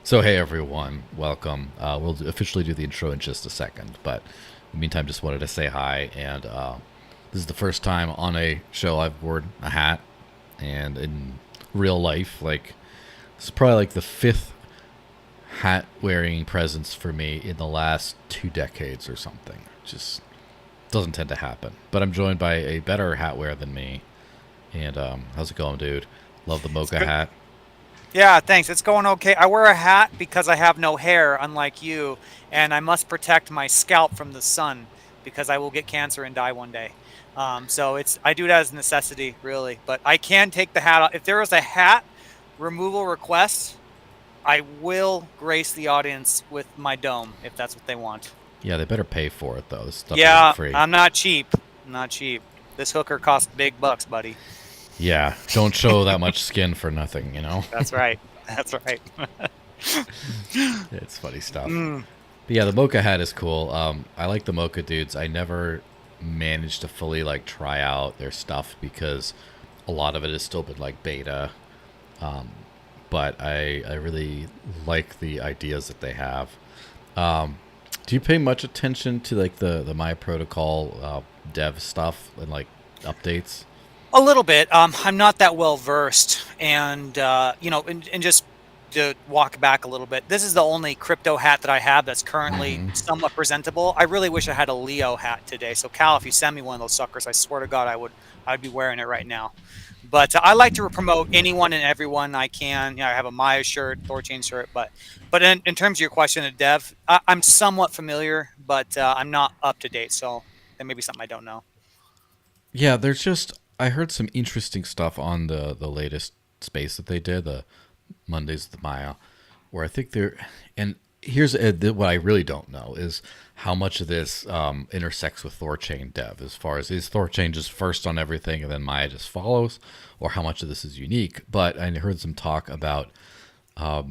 So, hey everyone, welcome. We'll officially do the intro in just a second, but in the meantime, just wanted to say hi. And this is the first time on a show I've worn a hat, and in real life, like it's probably like the fifth hat wearing presence for me in the last 2 decades or something. Just doesn't tend to happen. But I'm joined by a better hat wearer than me. And how's it going, dude? Love the It's mocha good. hat. Yeah, thanks. It's going okay. I wear a hat because I have no hair, unlike you, and I must protect my scalp from the sun because I will get cancer and die one day. So I do that as a necessity, really. But I can take the hat off. If there is a hat removal request, I will grace the audience with my dome if that's what they want. Yeah, they better pay for it though. This stuff isn't Yeah, free. I'm not cheap. I'm not cheap. This hooker costs big bucks, buddy. Yeah, don't show that much skin for nothing, you know? That's right. That's right. It's funny stuff. Mm. But yeah, the mocha hat is cool. I like the mocha dudes. I never managed to fully like try out their stuff because a lot of it has still been like beta. But I really like the ideas that they have. Do you pay much attention to like the My Protocol dev stuff and like updates? A little bit. I'm not that well versed, and and just to walk back a little bit, this is the only crypto hat that I have that's currently Mm-hmm. somewhat presentable. I really wish I had a Leo hat today. So Cal, if you send me one of those suckers, I swear to God, I'd be wearing it right now. But I like to promote anyone and everyone I can. I have a Maya shirt, THORChain shirt, but in terms of your question of dev, I'm somewhat familiar, but I'm not up to date. So there may be something I don't know. Yeah, there's just I heard some interesting stuff on the latest space that they did, the Mondays of the Maya, where I think they're and here's what I really don't know is how much of this intersects with Thorchain dev as far as is Thorchain just first on everything and then Maya just follows, or how much of this is unique. But I heard some talk about I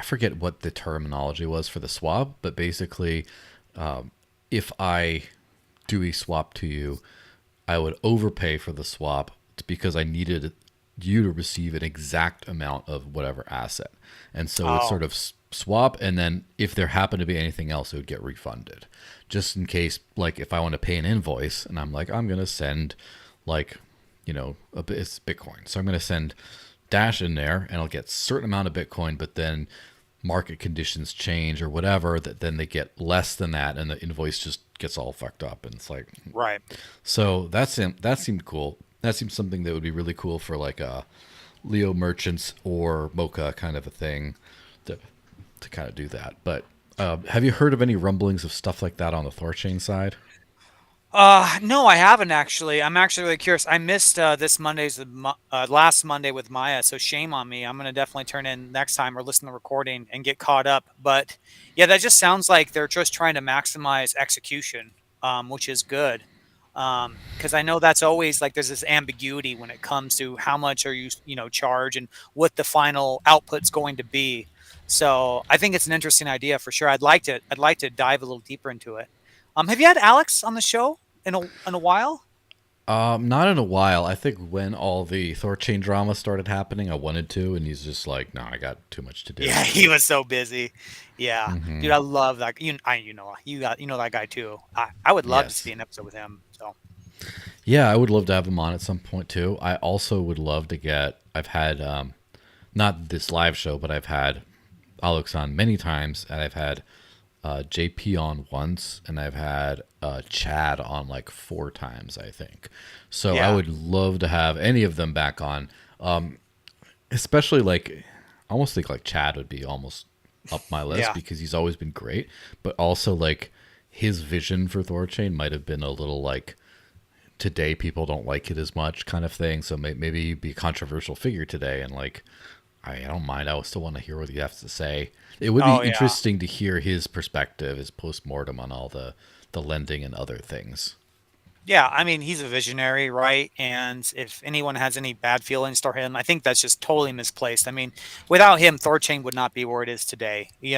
forget what the terminology was for the swap, but basically, if I do a swap to you, I would overpay for the swap because I needed you to receive an exact amount of whatever asset. And so it's Oh, sort of swap, and then if there happened to be anything else, it would get refunded. Just in case, like if I want to pay an invoice and I'm like, I'm going to send like, it's Bitcoin. So I'm going to send Dash in there and I'll get a certain amount of Bitcoin, but then market conditions change or whatever, that then they get less than that and the invoice just gets all fucked up. And it's like, right. so that seemed cool. That seems something that would be really cool for like a Leo merchants or Mocha kind of a thing to kind of do that. But have you heard of any rumblings of stuff like that on the Thorchain side? No, I haven't actually. I'm actually really curious. I missed this last Monday with Maya, so shame on me. I'm gonna definitely turn in next time or listen to the recording and get caught up. But yeah, that just sounds like they're just trying to maximize execution, which is good. Because I know that's always like there's this ambiguity when it comes to how much are you, charge and what the final output's going to be. So I think it's an interesting idea for sure. I'd like to dive a little deeper into it. Have you had Alex on the show in a while? Not in a while. I think when all the Thorchain drama started happening, I wanted to, and he's just like, "No, I got too much to do." Yeah, he was so busy. Yeah, Hmm. dude, I love that. You know that guy too. I would love to Yes. see an episode with him. So Yeah, I would love to have him on at some point too. I also would love to get. I've had not this live show, but I've had Alex on many times, and I've had JP on once, and I've had Chad on like 4 times, I think. So I yeah, would love to have any of them back on, especially like I almost think like Chad would be almost up my list yeah. because he's always been great, but also like his vision for Thorchain might have been a little like today people don't like it as much kind of thing. So maybe he'd be a controversial figure today, and like I don't mind. I still want to hear what he has to say. It would be Oh yeah, interesting to hear his perspective, his post mortem on all the lending and other things. yeah. I mean, he's a visionary, right? And if anyone has any bad feelings toward him, I think that's just totally misplaced. I mean, without him, Thorchain would not be where it is today. He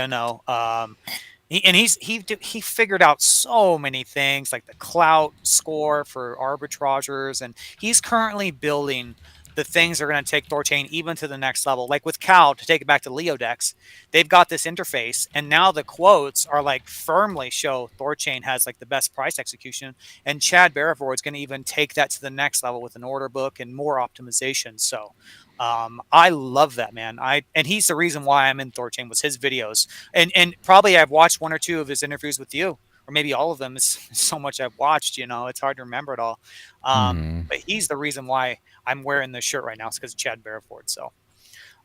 figured out so many things like the clout score for arbitrageurs, and he's currently building the things are going to take THORChain even to the next level. Like with Cal, to take it back to Leo decks, they've got this interface, and now the quotes are like firmly show THORChain has like the best price execution. And Chad Barrivore is going to even take that to the next level with an order book and more optimization. So I love that, man. And he's the reason why I'm in THORChain was his videos, and probably I've watched one or two of his interviews with you, or maybe all of them. Is so much I've watched. It's hard to remember it all. Hmm. But he's the reason why I'm wearing this shirt right now. It's because of Chad Barriford. So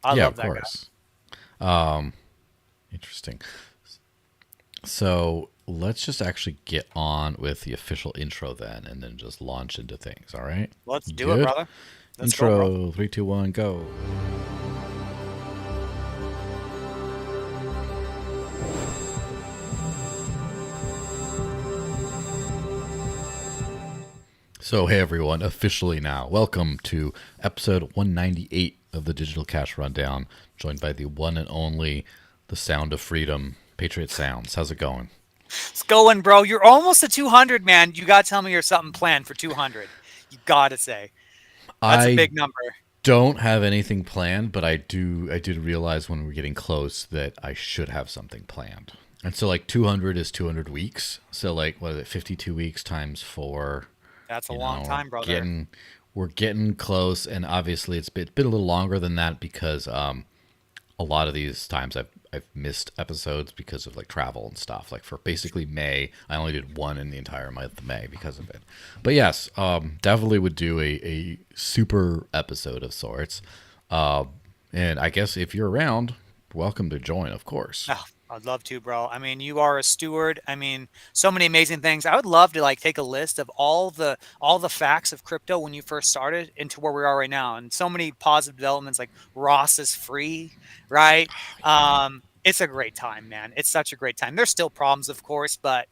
I Yeah, love of that guy. course. Interesting. So let's just actually get on with the official intro then, and then just launch into things. All right. Let's You do it, good? brother. Let's go, bro. Intro. 3, 2, 1, go. So, hey everyone, officially now, welcome to episode 198 of the Digital Cash Rundown, joined by the one and only, the sound of freedom, Patriotsounds. How's it going? It's going, bro. You're almost at 200, man. You got to tell me you're something planned for 200. You got to say. That's a I big number. don't have anything planned, but I did realize when we're getting close that I should have something planned. And so like 200 is 200 weeks. So like what is it, 52 weeks times 4. That's a long time, brother. We're getting close, and obviously it's been a little longer than that because a lot of these times I've missed episodes because of like travel and stuff. Like for basically May, I only did one in the entire month of May because of it. But yes, definitely would do a super episode of sorts. And I guess if you're around, welcome to join, of course. Oh, I'd love to, bro. I mean, you are a steward. I mean, so many amazing things. I would love to like take a list of all the facts of crypto when you first started into where we are right now, and so many positive developments. Like Ross is free, right? Yeah. It's a great time, man. It's such a great time. There's still problems, of course, but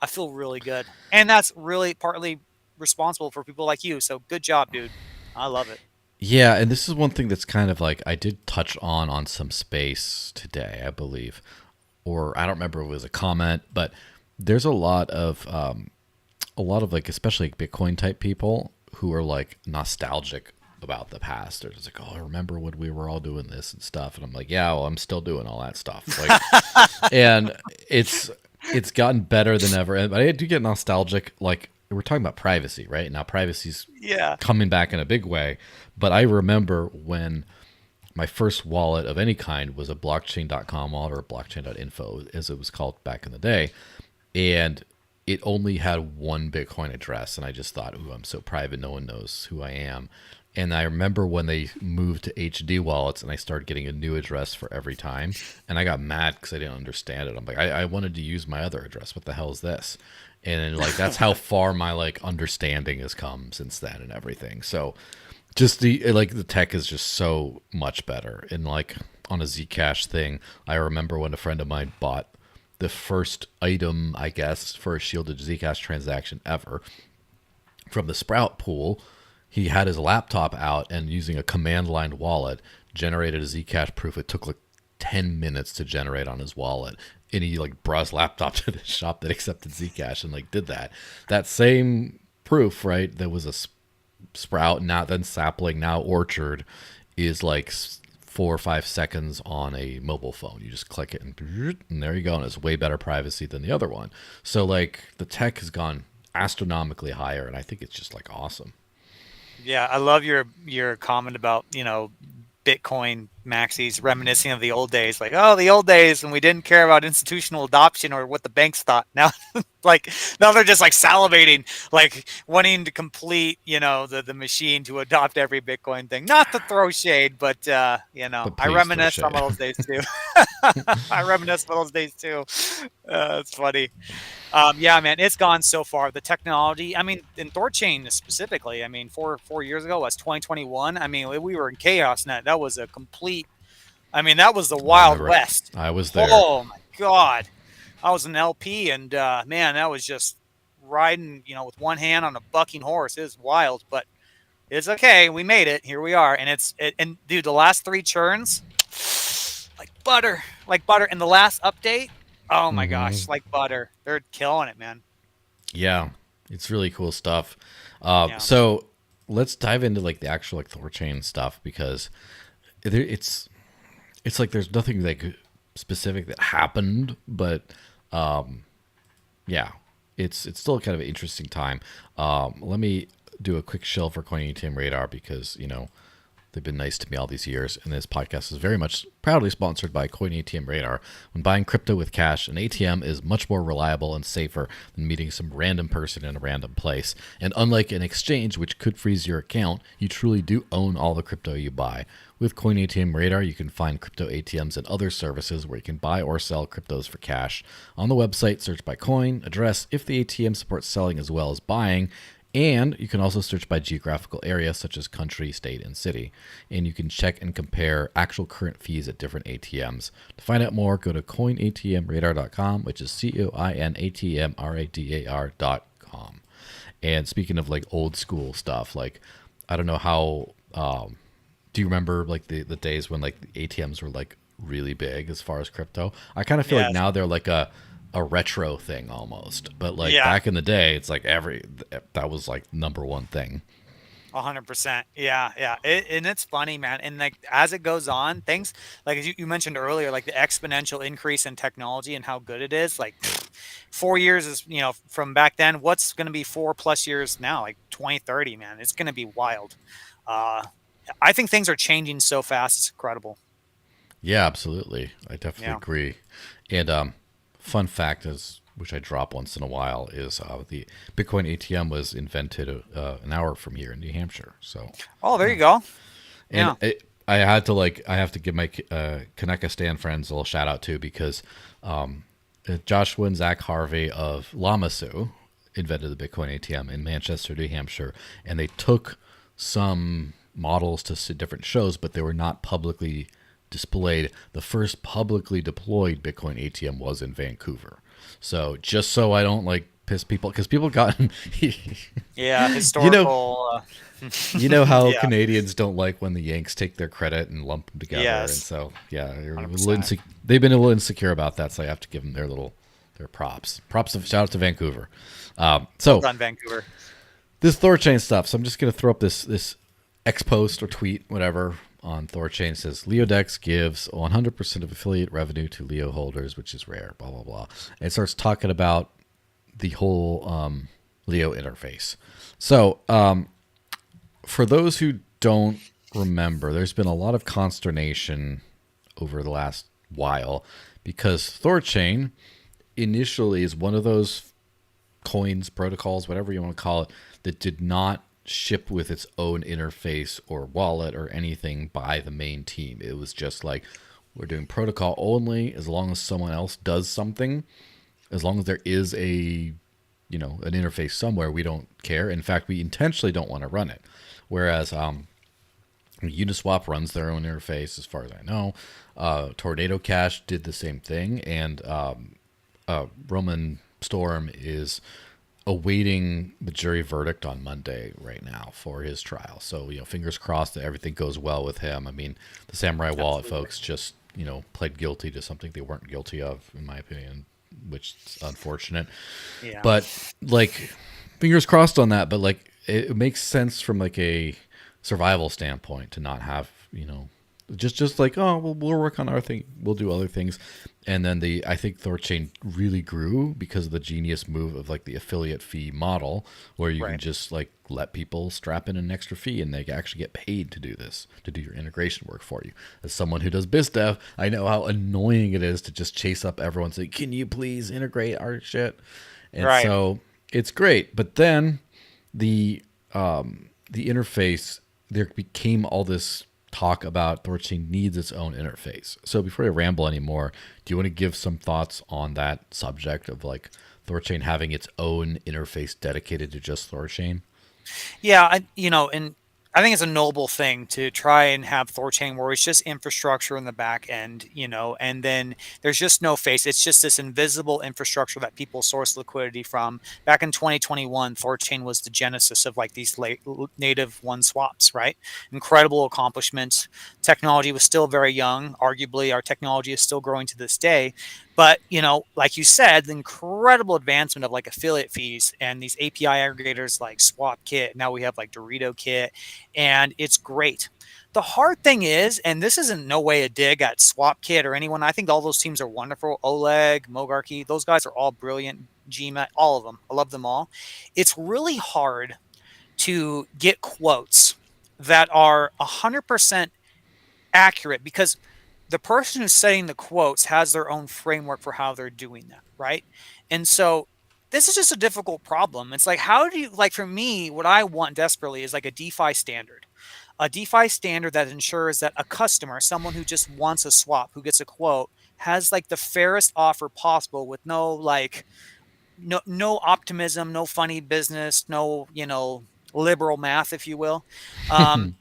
I feel really good, and that's really partly responsible for people like you. So good job, dude. I love it. Yeah, and this is one thing that's kind of like I did touch on some space today, I believe, or I don't remember if it was a comment, but there's a lot of like especially like Bitcoin type people who are like nostalgic about the past. They're just like, oh, I remember when we were all doing this and stuff, and I'm like, yeah, well, I'm still doing all that stuff. Like, and it's gotten better than ever. And I do get nostalgic. Like we're talking about privacy, right? Now privacy's Yeah. coming back in a big way, but I remember when my first wallet of any kind was a blockchain.com wallet or blockchain.info as it was called back in the day, and it only had one Bitcoin address, and I just thought, ooh, I'm so private, no one knows who I am. And I remember when they moved to HD wallets and I started getting a new address for every time. And I got mad because I didn't understand it. I'm like, I wanted to use my other address. What the hell is this? And like, that's how far my like understanding has come since then and everything. So just the tech is just so much better. And like on a Zcash thing, I remember when a friend of mine bought the first item, I guess, for a shielded Zcash transaction ever from the Sprout pool. He had his laptop out and using a command line wallet generated a Zcash proof. It took like 10 minutes to generate on his wallet. And he like brought his laptop to the shop that accepted Zcash and like did that. That same proof, right? That was a Sprout, now then Sapling, now Orchard, is like 4 or 5 seconds on a mobile phone. You just click it and there you go. And it's way better privacy than the other one. So like the tech has gone astronomically higher, and I think it's just like awesome. Yeah, I love your comment about, Bitcoin maxis reminiscing of the old days. Like, oh, the old days when we didn't care about institutional adoption or what the banks thought. Now, like, now they're just like salivating, like wanting to complete, the machine to adopt every Bitcoin thing. Not to throw shade, but But I please throw reminisce some shade. of those days too. I reminisce some of those days too. It's funny. Yeah, man, it's gone so far. The technology, I mean, in THORChain specifically, I mean, four years ago, was 2021. I mean, we were in chaos net. That was a complete. I mean, that was the I Wild remember West. I was there. Oh my God, I was an LP, and man, that was just riding, with one hand on a bucking horse. It was wild, but it's okay. We made it. Here we are, and and dude, the last three churns, like butter, like butter. And the last update, oh my Hmm. gosh, like butter. They're killing it, man. Yeah, it's really cool stuff. Yeah. So let's dive into like the actual like THORChain stuff because it's like there's nothing like specific that happened, but yeah, it's still kind of an interesting time. Let me do a quick shill for Coin ATM Radar because they've been nice to me all these years, and this podcast is very much proudly sponsored by Coin ATM Radar. When buying crypto with cash, an ATM is much more reliable and safer than meeting some random person in a random place. And unlike an exchange, which could freeze your account, you truly do own all the crypto you buy. With Coin ATM Radar, you can find crypto ATMs and other services where you can buy or sell cryptos for cash. On the website, search by coin, address, if the ATM supports selling as well as buying, and you can also search by geographical area, such as country, state, and city. And you can check and compare actual current fees at different ATMs. To find out more, go to coinatmradar.com, which is coinatmradar.com. And speaking of like old school stuff, like I don't know how. Do you remember like the days when like the ATMs were like really big as far as crypto? I kind of feel like Yes. now they're like a retro thing almost, but like Yeah. back in the day, it's like that was like number one thing. 100%. Yeah, yeah. And it's funny, man. And like as it goes on, things like as you mentioned earlier, like the exponential increase in technology and how good it is. Like 4 years is, from back then. What's going to be 4+ years now? Like 2030, man. It's going to be wild. Uh, I think things are changing so fast. It's incredible. Yeah, absolutely. I definitely Yeah. agree. And fun fact is, which I drop once in a while, is the Bitcoin ATM was invented an hour from here in New Hampshire. So Oh, there yeah. you go. And Yeah. I have to give my Kaneka Stan friends a little shout out too because Joshua and Zach Harvey of Lamasu invented the Bitcoin ATM in Manchester, New Hampshire, and they took some models to different shows, but they were not publicly displayed. The first publicly deployed Bitcoin ATM was in Vancouver. So just so I don't like piss people, because people got, Yeah. you know, Historical. you know how Yeah. Canadians don't like when the Yanks take their credit and lump them together, and Yes. so yeah, 100%. they've been a little insecure about that. So I have to give them their props. Shout out to Vancouver. Well So done, Vancouver. this THORChain stuff. So I'm just gonna throw up this X post or tweet, whatever, on THORChain. It says LeoDex gives 100% of affiliate revenue to Leo holders, which is rare. Blah blah blah. And it starts talking about the whole Leo interface. So for those who don't remember, there's been a lot of consternation over the last while because THORChain initially is one of those coins, protocols, whatever you want to call it, that did not ship with its own interface or wallet or anything by the main team. It was just like, we're doing protocol only as long as someone else does something, as long as there is an interface somewhere, we don't care. In fact, we intentionally don't want to run it. Whereas Uniswap runs their own interface, as far as I know. Tornado Cash did the same thing, and Roman Storm is awaiting the jury verdict on Monday right now for his trial. So fingers crossed that everything goes well with him. I mean, the Samurai Wallet Absolutely. folks just pled guilty to something they weren't guilty of, in my opinion, which is unfortunate. Yeah. But like, fingers crossed on that. But like, it makes sense from like a survival standpoint to not have just like, oh, we'll work on our thing, we'll do other things. And then I think THORChain really grew because of the genius move of like the affiliate fee model, where you can Right. just like let people strap in an extra fee and they actually get paid to do this, to do your integration work for you. As someone who does biz dev, I know how annoying it is to just chase up everyone saying, can you please integrate our shit? And Right. so it's great. But then the interface, there became all this talk about THORChain needs its own interface. So before I ramble anymore, do you want to give some thoughts on that subject of like THORChain having its own interface dedicated to just THORChain? Yeah, and I think it's a noble thing to try and have THORChain where it's just infrastructure in the back end, and then there's just no face. It's just this invisible infrastructure that people source liquidity from. Back in 2021, THORChain was the genesis of like these native one swaps, right? Incredible accomplishments. Technology was still very young. Arguably, our technology is still growing to this day. But, like you said, the incredible advancement of like affiliate fees and these API aggregators like SwapKit. Now we have like Dorito Kit, and it's great. The hard thing is, and this isn't no way a dig at SwapKit or anyone. I think all those teams are wonderful. Oleg, Mogarky, those guys are all brilliant. GMAT, all of them. I love them all. It's really hard to get quotes that are 100% accurate because the person who's setting the quotes has their own framework for how they're doing that, right? And so this is just a difficult problem. It's like, how do you, like, for me, what I want desperately is like a DeFi standard that ensures that a customer, someone who just wants a swap, who gets a quote, has like the fairest offer possible with no like, no optimism, no funny business, no, liberal math, if you will. Um,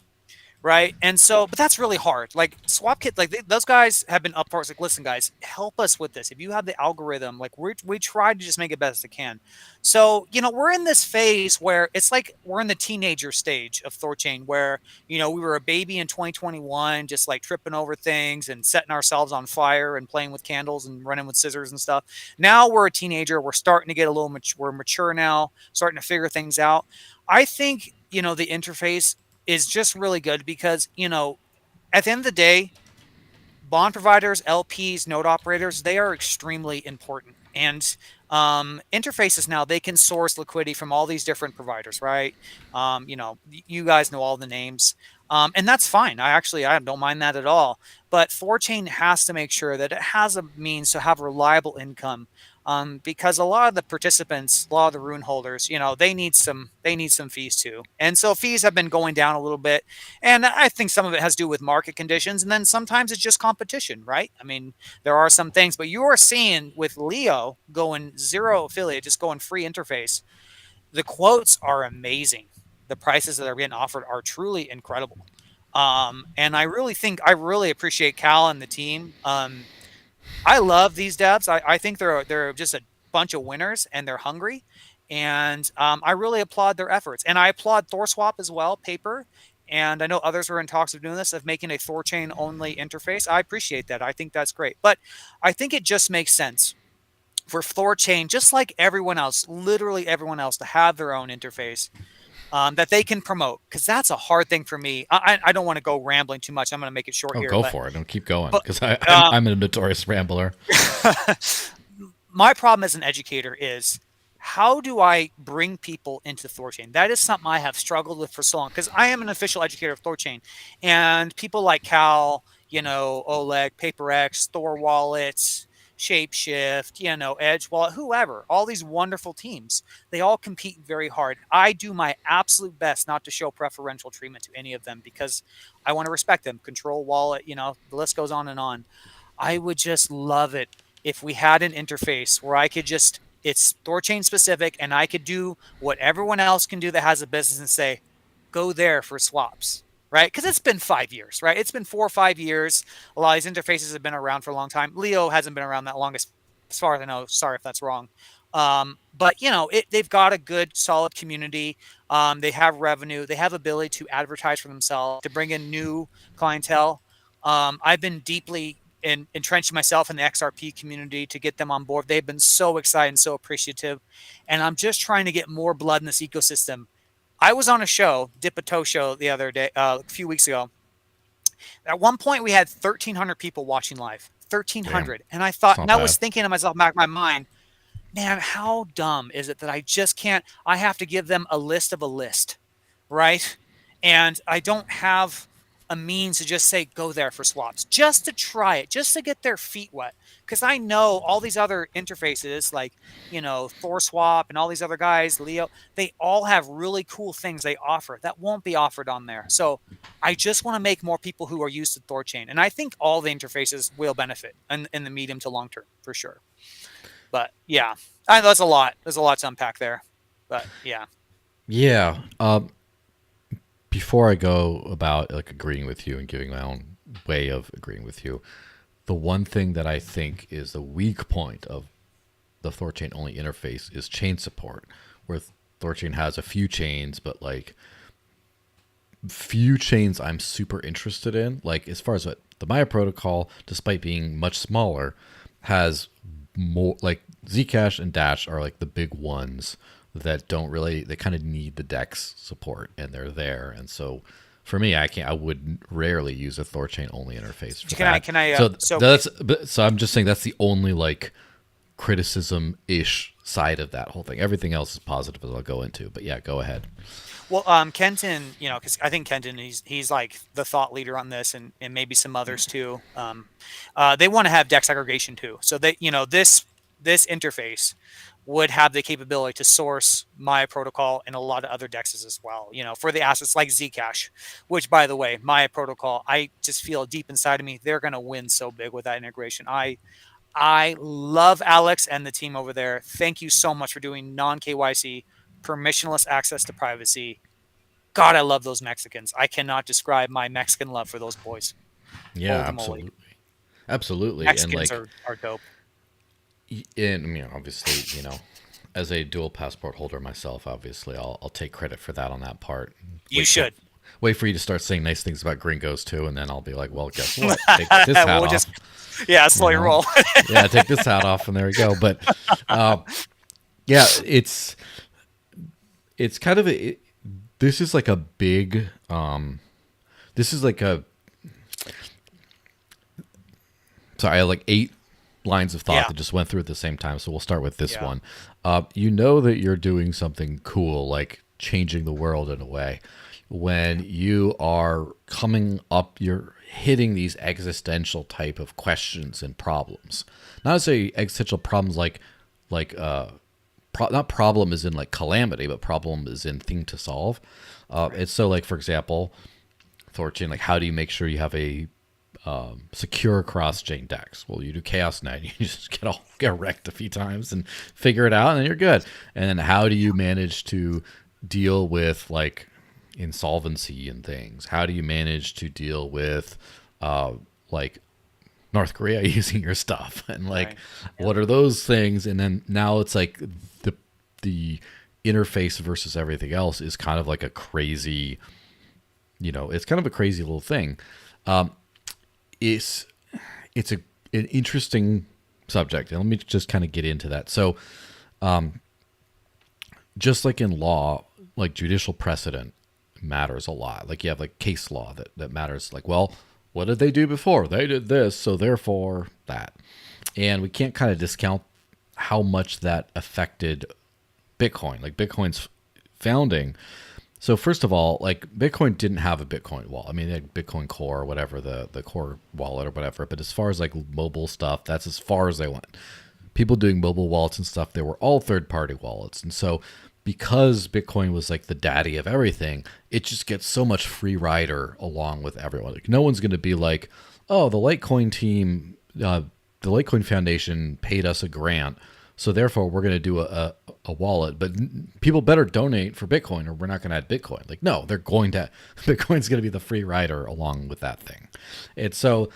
Right. And so, but that's really hard. Like SwapKit, like those guys have been up for us. Like, listen, guys, help us with this. If you have the algorithm, like we try to just make it best as it can. So, we're in this phase where it's like we're in the teenager stage of THORChain where, we were a baby in 2021, just like tripping over things and setting ourselves on fire and playing with candles and running with scissors and stuff. Now we're a teenager. We're starting to get a little we're mature now, starting to figure things out. I think, the interface is just really good because, at the end of the day, bond providers, LPs, node operators, they are extremely important. And interfaces now, they can source liquidity from all these different providers, right? You guys know all the names. And that's fine. I don't mind that at all. But THORChain has to make sure that it has a means to have reliable income, because a lot of the participants, a lot of the rune holders, they need some fees too. And so fees have been going down a little bit, and I think some of it has to do with market conditions, and then sometimes it's just competition, right? I mean, there are some things, but you are seeing with Leo going zero affiliate, just going free interface. The quotes are amazing. The prices that are being offered are truly incredible. And I really appreciate Cal and the team. I love these devs. I think they're just a bunch of winners and they're hungry. And I really applaud their efforts. And I applaud THORSwap as well, paper. And I know others are in talks of doing this, of making a THORChain only interface. I appreciate that. I think that's great. But I think it just makes sense for THORChain, just like everyone else, literally everyone else, to have their own interface that they can promote. Because that's a hard thing for me. I don't want to go rambling too much. I'm going to make it short Oh, here. go for it. Don't keep going But because um, I'm a notorious rambler. my problem as an educator is, how do I bring people into THORChain? That is something I have struggled with for so long because I am an official educator of THORChain, and people like Cal, Oleg, PaperX, Thor Wallets, Shapeshift, Edge Wallet, whoever, all these wonderful teams, they all compete very hard. I do my absolute best not to show preferential treatment to any of them because I want to respect them. Control Wallet, the list goes on and on. I would just love it if we had an interface where I could just, it's THORChain specific, and I could do what everyone else can do that has a business and say, go there for swaps, right? Because it's been 5 years, right? It's been 4 or 5 years. A lot of these interfaces have been around for a long time. Leo hasn't been around that long as far as I know. Sorry if that's wrong. But they've got a good, solid community. They have revenue. They have ability to advertise for themselves, to bring in new clientele. I've been deeply entrenched myself in the XRP community to get them on board. They've been so excited and so appreciative, and I'm just trying to get more blood in this ecosystem. I was on a show, Dip a Toe show, the other day, a few weeks ago. At one point, we had 1,300 people watching live. Damn, 1,300, and I it's thought, not and I was bad. thinking to myself, back in my mind, man, how dumb is it that I just can't? I have to give them a list of a list, right? And I don't have a means to just say go there for swaps, just to try it, just to get their feet wet. Because I know all these other interfaces like, THORSwap and all these other guys, Leo, they all have really cool things they offer that won't be offered on there. So I just want to make more people who are used to THORChain. And I think all the interfaces will benefit in the medium to long term for sure. But yeah, I know that's a lot. There's a lot to unpack there. But yeah. Yeah. Before I go about like agreeing with you and giving my own way of agreeing with you, the one thing that I think is the weak point of the THORChain only interface is chain support, where THORChain has a few chains, but like few chains I'm super interested in. Like as far as what the Maya protocol, despite being much smaller, has more like Zcash and Dash are like the big ones that don't really, they kind of need the DEX support, and they're there. And so for me, I would rarely use a THORChain only interface for Can that. can I So so I'm just saying that's the only like criticism ish side of that whole thing. Everything else is positive, as I'll go into. But yeah, go ahead. Well, Kenton, because I think Kenton, he's like the thought leader on this, and maybe some others too. They want to have DEX aggregation too, so that this interface would have the capability to source Maya protocol and a lot of other DEXs as well. For the assets like Zcash, which by the way, Maya protocol, I just feel deep inside of me they're going to win so big with that integration. I love Alex and the team over there. Thank you so much for doing non KYC, permissionless access to privacy. God, I love those Mexicans. I cannot describe my Mexican love for those boys. Yeah, Holy moly. absolutely. Absolutely. And Mexicans like, are dope. and I mean, obviously, as a dual passport holder myself, obviously, I'll take credit for that on that part. You should. Wait for you to start saying nice things about gringos too, and then I'll be like, well, guess what? Take this hat We'll off. slow your roll. Yeah, take this hat off, and there we go. But yeah, it's kind of this is like a big this is like a sorry, I have like 8 lines of thought that just went through at the same time. So we'll start with this one. You know that you're doing something cool, like changing the world in a way, when you are coming up, you're hitting these existential type of questions and problems. Not to say existential problems like not problem is in like calamity, but problem is in thing to solve. It's so like, for example, THORChain, like how do you make sure you have a secure cross-chain DEX? Well, you do chaos net. You just get wrecked a few times and figure it out, and then you're good. And then how do you manage to deal with like insolvency and things? How do you manage to deal with like North Korea using your stuff, and like what are those things? And then now it's like the interface versus everything else is kind of like a crazy, it's kind of a crazy little thing. It's an interesting subject, and let me just kind of get into that. So just like in law, like judicial precedent matters a lot. Like you have like case law that matters. Like, well, what did they do before? They did this, so therefore that. And we can't kind of discount how much that affected Bitcoin, like Bitcoin's founding. So first of all, like Bitcoin didn't have a Bitcoin wallet. I mean, they had Bitcoin Core or whatever, the core wallet or whatever. But as far as like mobile stuff, that's as far as they went. People doing mobile wallets and stuff, they were all third-party wallets. And so because Bitcoin was like the daddy of everything, it just gets so much free rider along with everyone. Like no one's going to be like, oh, the Litecoin team, the Litecoin Foundation paid us a grant, so therefore we're going to do a wallet, but people better donate for Bitcoin or we're not going to add Bitcoin. Like, no, Bitcoin's going to be the free rider along with that thing. And so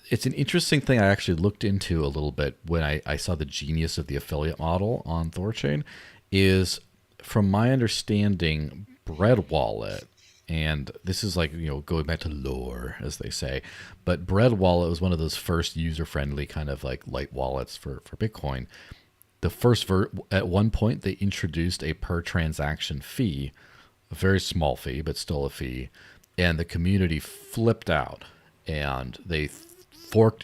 it's an interesting thing I actually looked into a little bit when I saw the genius of the affiliate model on THORChain. Is, from my understanding, Bread Wallet, and this is like, going back to lore, as they say, but Bread Wallet was one of those first user-friendly kind of like light wallets for Bitcoin. The first at one point, they introduced a per transaction fee, a very small fee, but still a fee, and the community flipped out, and they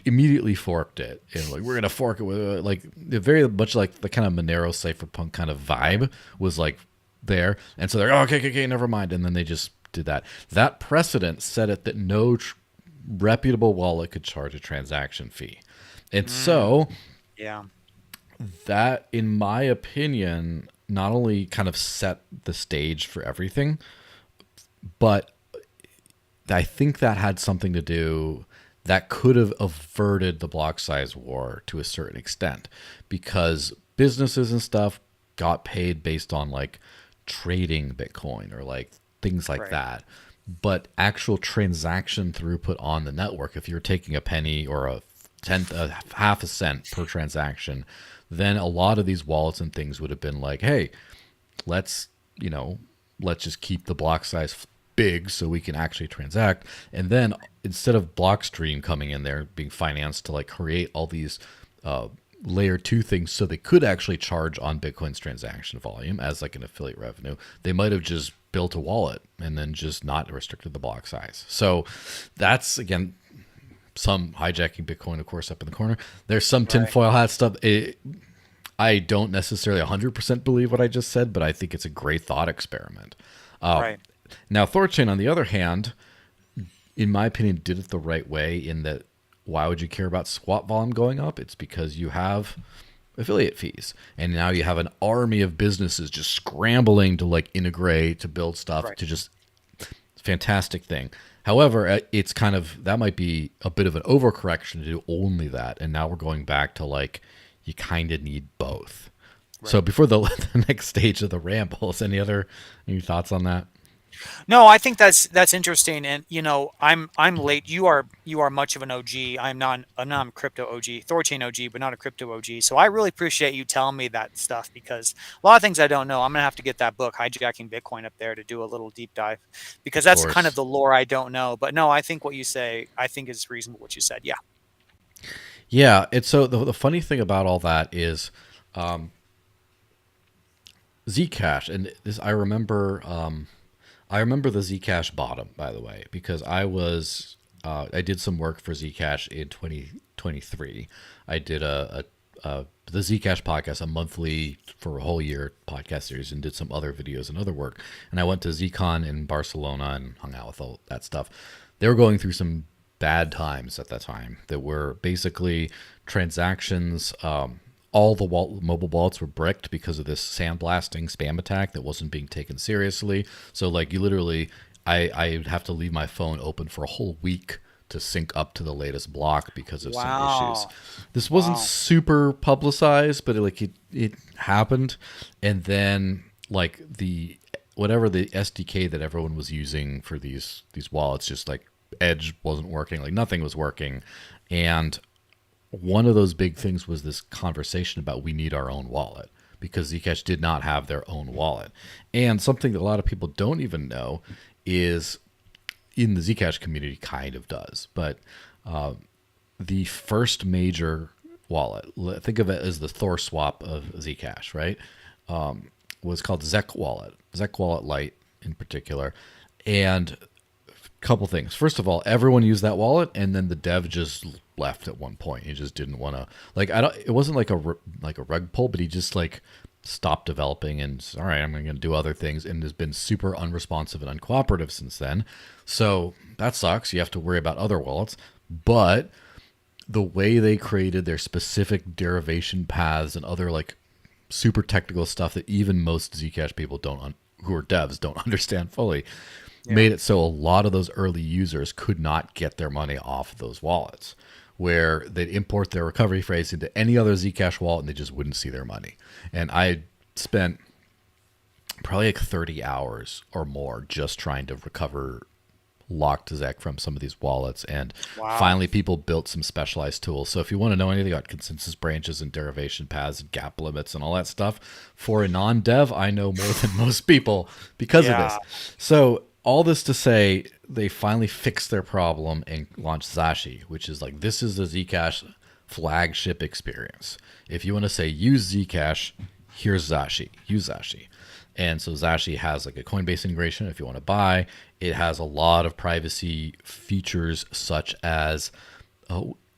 immediately forked it, and like, we're gonna fork it with like very much like the kind of Monero cypherpunk kind of vibe was like there, and so they're okay, never mind, and then they just did that. That precedent set it that no reputable wallet could charge a transaction fee, and so that, in my opinion, not only kind of set the stage for everything, but I think that had something to do. That could have averted the block size war to a certain extent, because businesses and stuff got paid based on like trading Bitcoin or like things like that. But actual transaction throughput on the network, if you're taking a penny or a half a cent per transaction, then a lot of these wallets and things would have been like, hey, let's just keep the block size big so we can actually transact. And then instead of Blockstream coming in there being financed to like create all these layer 2 things so they could actually charge on Bitcoin's transaction volume as like an affiliate revenue, they might have just built a wallet and then just not restricted the block size. So that's, again, some hijacking Bitcoin, of course, up in the corner. There's some tinfoil hat stuff. I don't necessarily 100% believe what I just said, but I think it's a great thought experiment. Right. Now, THORChain, on the other hand, in my opinion, did it the right way in that why would you care about swap volume going up? It's because you have affiliate fees. And now you have an army of businesses just scrambling to like integrate, to build stuff, to just fantastic thing. However, it's kind of, that might be a bit of an overcorrection to do only that. And now we're going back to like, you kind of need both. Right. So before the next stage of the rambles, any thoughts on that? No, I think that's interesting, and I'm late. You are much of an OG. I'm not a crypto OG, THORChain OG, but not a crypto OG. So I really appreciate you telling me that stuff, because a lot of things I don't know. I'm gonna have to get that book, Hijacking Bitcoin, up there to do a little deep dive, because that's kind of the lore I don't know. But no, I think what you say, I think is reasonable. What you said, yeah. Yeah, it's so the funny thing about all that is Zcash, and this I remember the Zcash bottom, by the way, because I did some work for Zcash in 2023. I did the Zcash podcast, a monthly for a whole year podcast series, and did some other videos and other work. And I went to ZCon in Barcelona and hung out with all that stuff. They were going through some bad times at that time that were basically transactions. All the mobile wallets were bricked because of this sandblasting spam attack that wasn't being taken seriously. So like you literally, I'd have to leave my phone open for a whole week to sync up to the latest block because of some issues. This wasn't super publicized, but it happened. And then like whatever the SDK that everyone was using for these wallets, just like Edge wasn't working, like nothing was working. And one of those big things was this conversation about we need our own wallet, because Zcash did not have their own wallet. And something that a lot of people don't even know is, in the Zcash community kind of does, but the first major wallet, think of it as the Thor swap of Zcash, right? Was called Zec Wallet Lite in particular. And couple things. First of all, everyone used that wallet, and then the dev just left at one point. He just didn't want to, like, it wasn't like a rug pull, but he just like stopped developing and all right, I'm going to do other things, and has been super unresponsive and uncooperative since then. So that sucks. You have to worry about other wallets, but the way they created their specific derivation paths and other like super technical stuff that even most Zcash people who are devs don't understand fully, made it so a lot of those early users could not get their money off of those wallets, where they'd import their recovery phrase into any other Zcash wallet and they just wouldn't see their money. And I spent probably like 30 hours or more just trying to recover locked Zec from some of these wallets. And finally people built some specialized tools. So if you want to know anything about consensus branches and derivation paths and gap limits and all that stuff, for a non-dev, I know more than most people because of this. So all this to say, they finally fixed their problem and launched Zashi, which is like, this is the Zcash flagship experience. If you want to say use Zcash, here's Zashi. Use Zashi. And so Zashi has like a Coinbase integration if you want to buy. It has a lot of privacy features, such as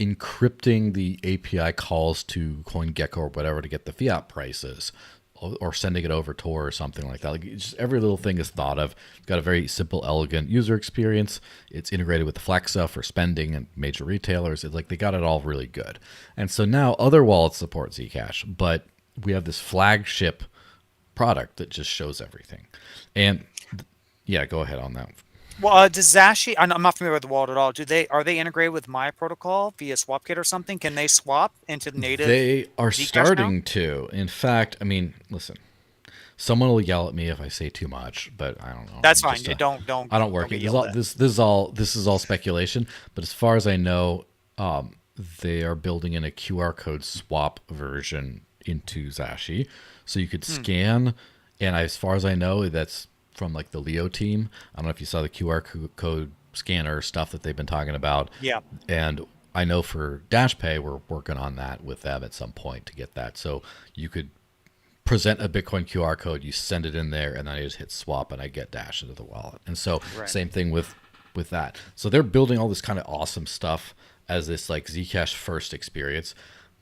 encrypting the API calls to CoinGecko or whatever to get the fiat prices, or sending it over Tor or something like that. Like, just every little thing is thought of. It's got a very simple, elegant user experience. It's integrated with Flexa for spending and major retailers. It's like they got it all really good. And so now other wallets support Zcash, but we have this flagship product that just shows everything. And yeah, go ahead on that. Well, does Zashi? I'm not familiar with the wallet at all. Are they integrated with my protocol via SwapKit or something? Can they swap into the native? They are Zcash starting now? to. In fact, I mean, listen, someone will yell at me if I say too much, but I don't know. That's fine. Don't. I don't work. This is all speculation. But as far as I know, they are building in a QR code swap version into Zashi, so you could scan. And as far as I know, that's from like the Leo team. I don't know if you saw the code scanner stuff that they've been talking about. Yeah. And I know for Dash Pay, we're working on that with them at some point to get that. So you could present a Bitcoin QR code, you send it in there, and then I just hit swap and I get Dash into the wallet. And so Right. same thing with that. So they're building all this kind of awesome stuff as this like Zcash first experience.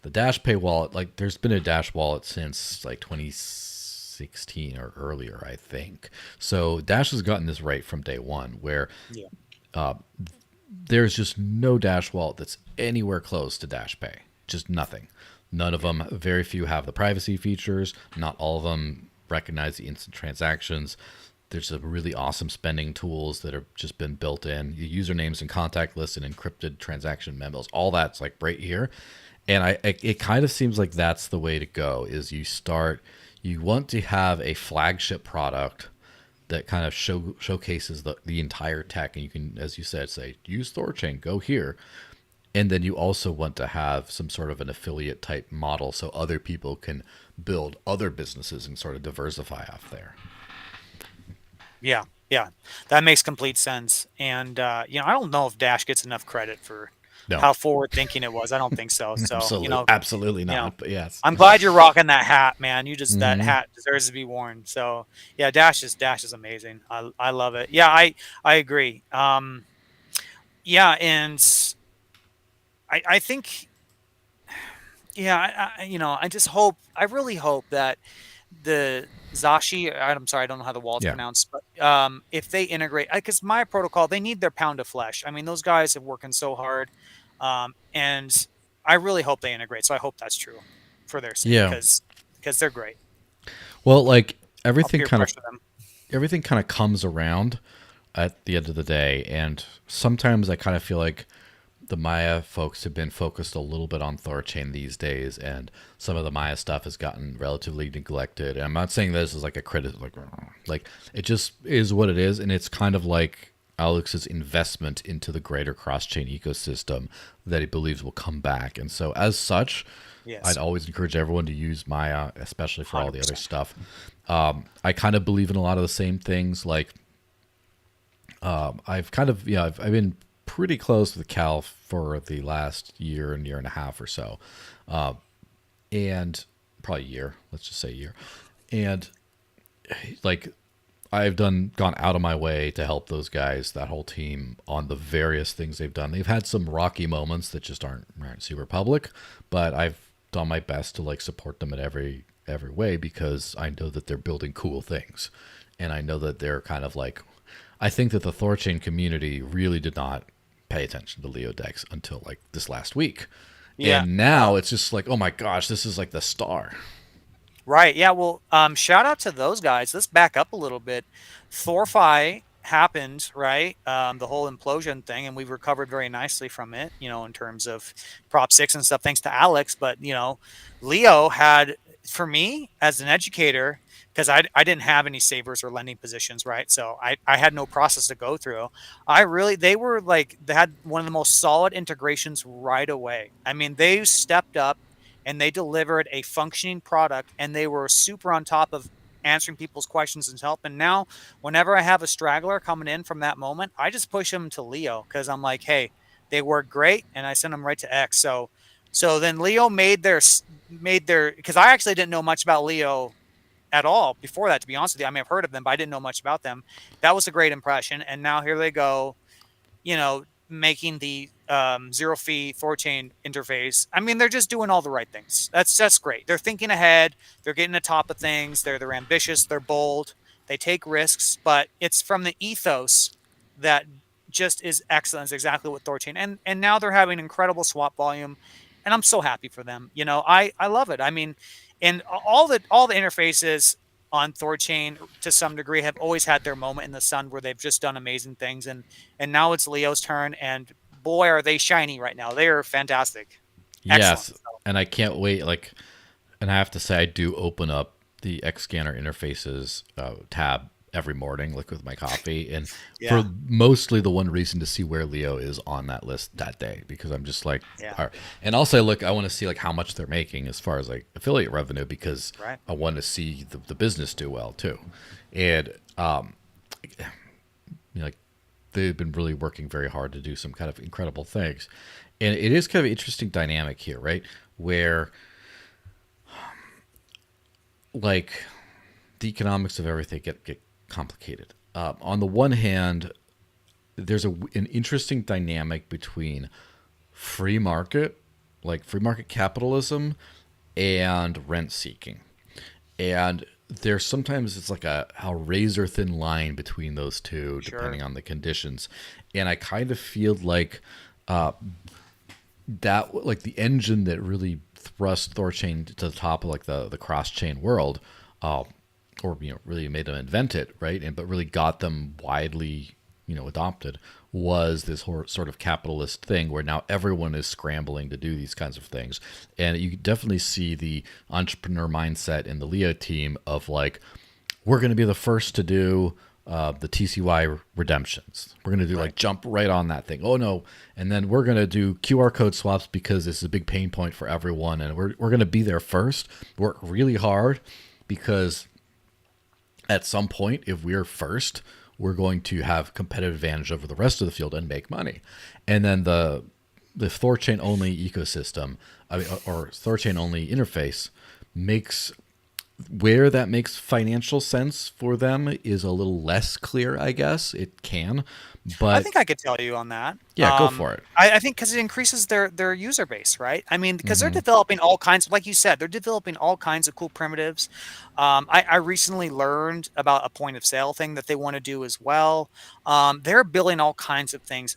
The Dash Pay wallet, like there's been a Dash wallet since like 2016 or earlier, I think. So Dash has gotten this right from day one, where Yeah. there's just no Dash wallet that's anywhere close to Dash Pay. Just nothing. None of them, very few have the privacy features. Not all of them recognize the instant transactions. There's some really awesome spending tools that have just been built in. Your usernames and contact lists and encrypted transaction memos. All that's like right here. And it kind of seems like that's the way to go, is you want to have a flagship product that kind of showcases the entire tech. And you can, as you said, say, use THORChain, go here. And then you also want to have some sort of an affiliate type model so other people can build other businesses and sort of diversify off there. Yeah. Yeah. That makes complete sense. And, I don't know if Dash gets enough credit for No, how forward thinking it was. I don't think so. So, absolutely not. you know, But yes, I'm glad you're rocking that hat, man. That hmm hat deserves to be worn. So yeah, Dash is amazing. I love it. Yeah, I agree. Yeah, and I think, yeah, I really hope that the Zashi, I'm sorry, I don't know how the wallet's yeah, pronounced, but if they integrate, because my protocol, they need their pound of flesh. I mean, those guys are working so hard, and I really hope they integrate. So I hope that's true for their sake, yeah. because they're great. Well, like I'll peer pressure them. everything kind of comes around at the end of the day, and sometimes I kind of feel like the Maya folks have been focused a little bit on THORChain these days, and some of the Maya stuff has gotten relatively neglected. And I'm not saying this is like a critic, like it just is what it is, and it's kind of like Alex's investment into the greater cross-chain ecosystem that he believes will come back. And so, as such, Yes, I'd always encourage everyone to use Maya, especially for all the other 100%. stuff. I kind of believe in a lot of the same things, like I've kind of, I've been pretty close with Cal for the last year and a half or so, and probably a year. Let's just say a year, and like I've gone out of my way to help those guys, that whole team, on the various things they've done. They've had some rocky moments that just aren't super public, but I've done my best to like support them in every way, because I know that they're building cool things, and I know that they're kind of like, I think that the THORChain community really did not pay attention to Leo Dex until like this last week. Yeah. And now it's just like, oh my gosh, this is like the star. Right. Yeah. Well, shout out to those guys. Let's back up a little bit. THORFi happened, right? The whole implosion thing, and we've recovered very nicely from it, in terms of Prop 6 and stuff, thanks to Alex. But, Leo had, for me as an educator, because I didn't have any savers or lending positions, right? So I had no process to go through. They had one of the most solid integrations right away. I mean, they stepped up and they delivered a functioning product, and they were super on top of answering people's questions and help. And now whenever I have a straggler coming in from that moment, I just push them to Leo, because I'm like, hey, they work great, and I send them right to X. So then Leo made their, because I actually didn't know much about Leo at all before that, to be honest with you. I may have heard of them, but I didn't know much about them. That was a great impression. And now here they go, making the zero fee THORChain interface. I mean, they're just doing all the right things. That's great. They're thinking ahead. They're getting on top of things. They're ambitious. They're bold. They take risks, but it's from the ethos that just is excellent. It's exactly what THORChain, and now they're having incredible swap volume, and I'm so happy for them. I love it. I mean, and all the interfaces on THORChain to some degree have always had their moment in the sun where they've just done amazing things, and now it's Leo's turn, and boy are they shiny right now. They are fantastic. Excellent. Yes. And I can't wait. Like, and I have to say, I do open up the Xscanner interfaces tab every morning, like with my coffee, and Yeah. for mostly the one reason to see where Leo is on that list that day, because I'm just like, Yeah. all right. And also, look, I want to see like how much they're making as far as like affiliate revenue, because Right. I want to see the business do well too. And like they've been really working very hard to do some kind of incredible things. And it is kind of an interesting dynamic here, right? Where like the economics of everything get complicated. On the one hand, there's an interesting dynamic between free market, like free market capitalism, and rent seeking. And there's sometimes it's like a razor thin line between those two, Sure. depending on the conditions. And I kind of feel like that, like the engine that really thrust Thorchain to the top of like the cross chain world, uh, or really made them invent it, right? And but really got them widely adopted, was this sort of capitalist thing where now everyone is scrambling to do these kinds of things. And you definitely see the entrepreneur mindset in the Leo team of like, we're going to be the first to do the TCY redemptions. We're going to do like jump right on that thing. Oh no. And then we're going to do QR code swaps because this is a big pain point for everyone. And we're going to be there first, work really hard, because at some point, if we're first, we're going to have competitive advantage over the rest of the field and make money. And then the THORChain-Only ecosystem, or THORChain-Only interface, makes where that makes financial sense for them is a little less clear, I guess. It can, I but think I could tell you on that. yeah, go for it. I think because it increases their user base, right? I mean, because they're Hmm. developing all kinds, like you said, they're developing all kinds of cool primitives. I recently learned about a point of sale thing that they want to do as well. They're building all kinds of things.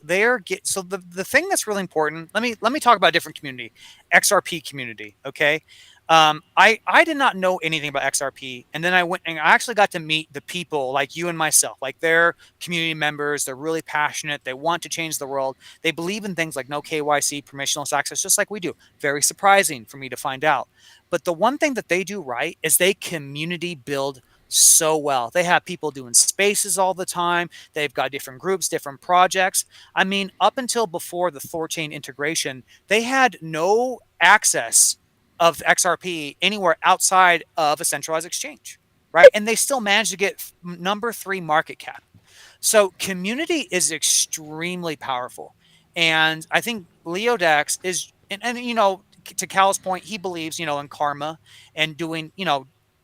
So the thing that's really important. Let me talk about a different community, XRP community. Okay. I did not know anything about XRP, and then I went and I actually got to meet the people like you and myself. Like they're community members, they're really passionate, they want to change the world. They believe in things like no KYC, permissionless access, just like we do. Very surprising for me to find out. But the one thing that they do right is they community build so well. They have people doing spaces all the time. They've got different groups, different projects. I mean, up until before the Thorchain integration, they had no access of XRP anywhere outside of a centralized exchange, right? And they still managed to get number 3 market cap. So community is extremely powerful. And I think Leodex is, and to Cal's point, he believes, in karma and doing,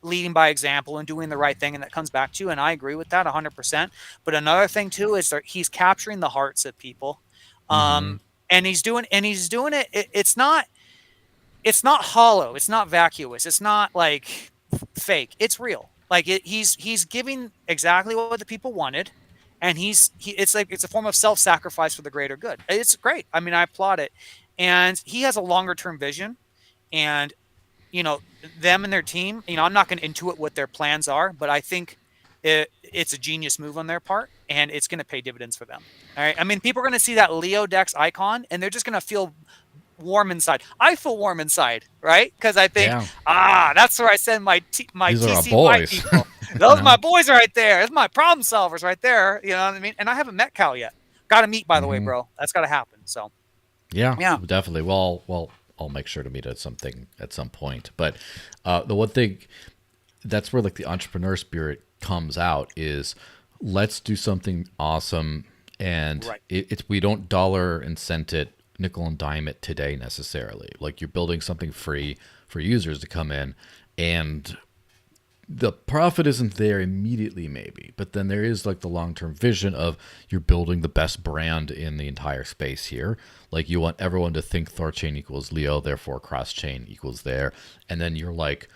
leading by example and doing the right thing. And that comes back to, and I agree with that 100%. But another thing too, is that he's capturing the hearts of people. Hmm. And he's doing it. It's not hollow. It's not vacuous. It's not like fake. It's real. Like he's giving exactly what the people wanted, and it's like it's a form of self-sacrifice for the greater good. It's great. I mean, I applaud it, and he has a longer-term vision, and you know them and their team. I'm not going to intuit what their plans are, but I think it's a genius move on their part, and it's going to pay dividends for them. All right. I mean, people are going to see that Leo Dex icon, and they're just going to feel warm inside. I feel warm inside, right? Because I think, Yeah, that's where I send my these are our TCY boys. people. you Those are know. my boys right there. Those are my problem solvers right there. You know what I mean? And I haven't met Cal yet. Got to meet, by the way, Hmm. bro. That's got to happen. So Yeah, yeah, definitely. Well, I'll make sure to meet at something at some point. But the one thing that's where like the entrepreneur spirit comes out is let's do something awesome, and right. it's we don't dollar and cent it, nickel and dime it today necessarily. Like you're building something free for users to come in, and the profit isn't there immediately maybe, but then there is like the long-term vision of you're building the best brand in the entire space here. Like you want everyone to think Thorchain equals Leo, therefore cross chain equals there. And then you're like,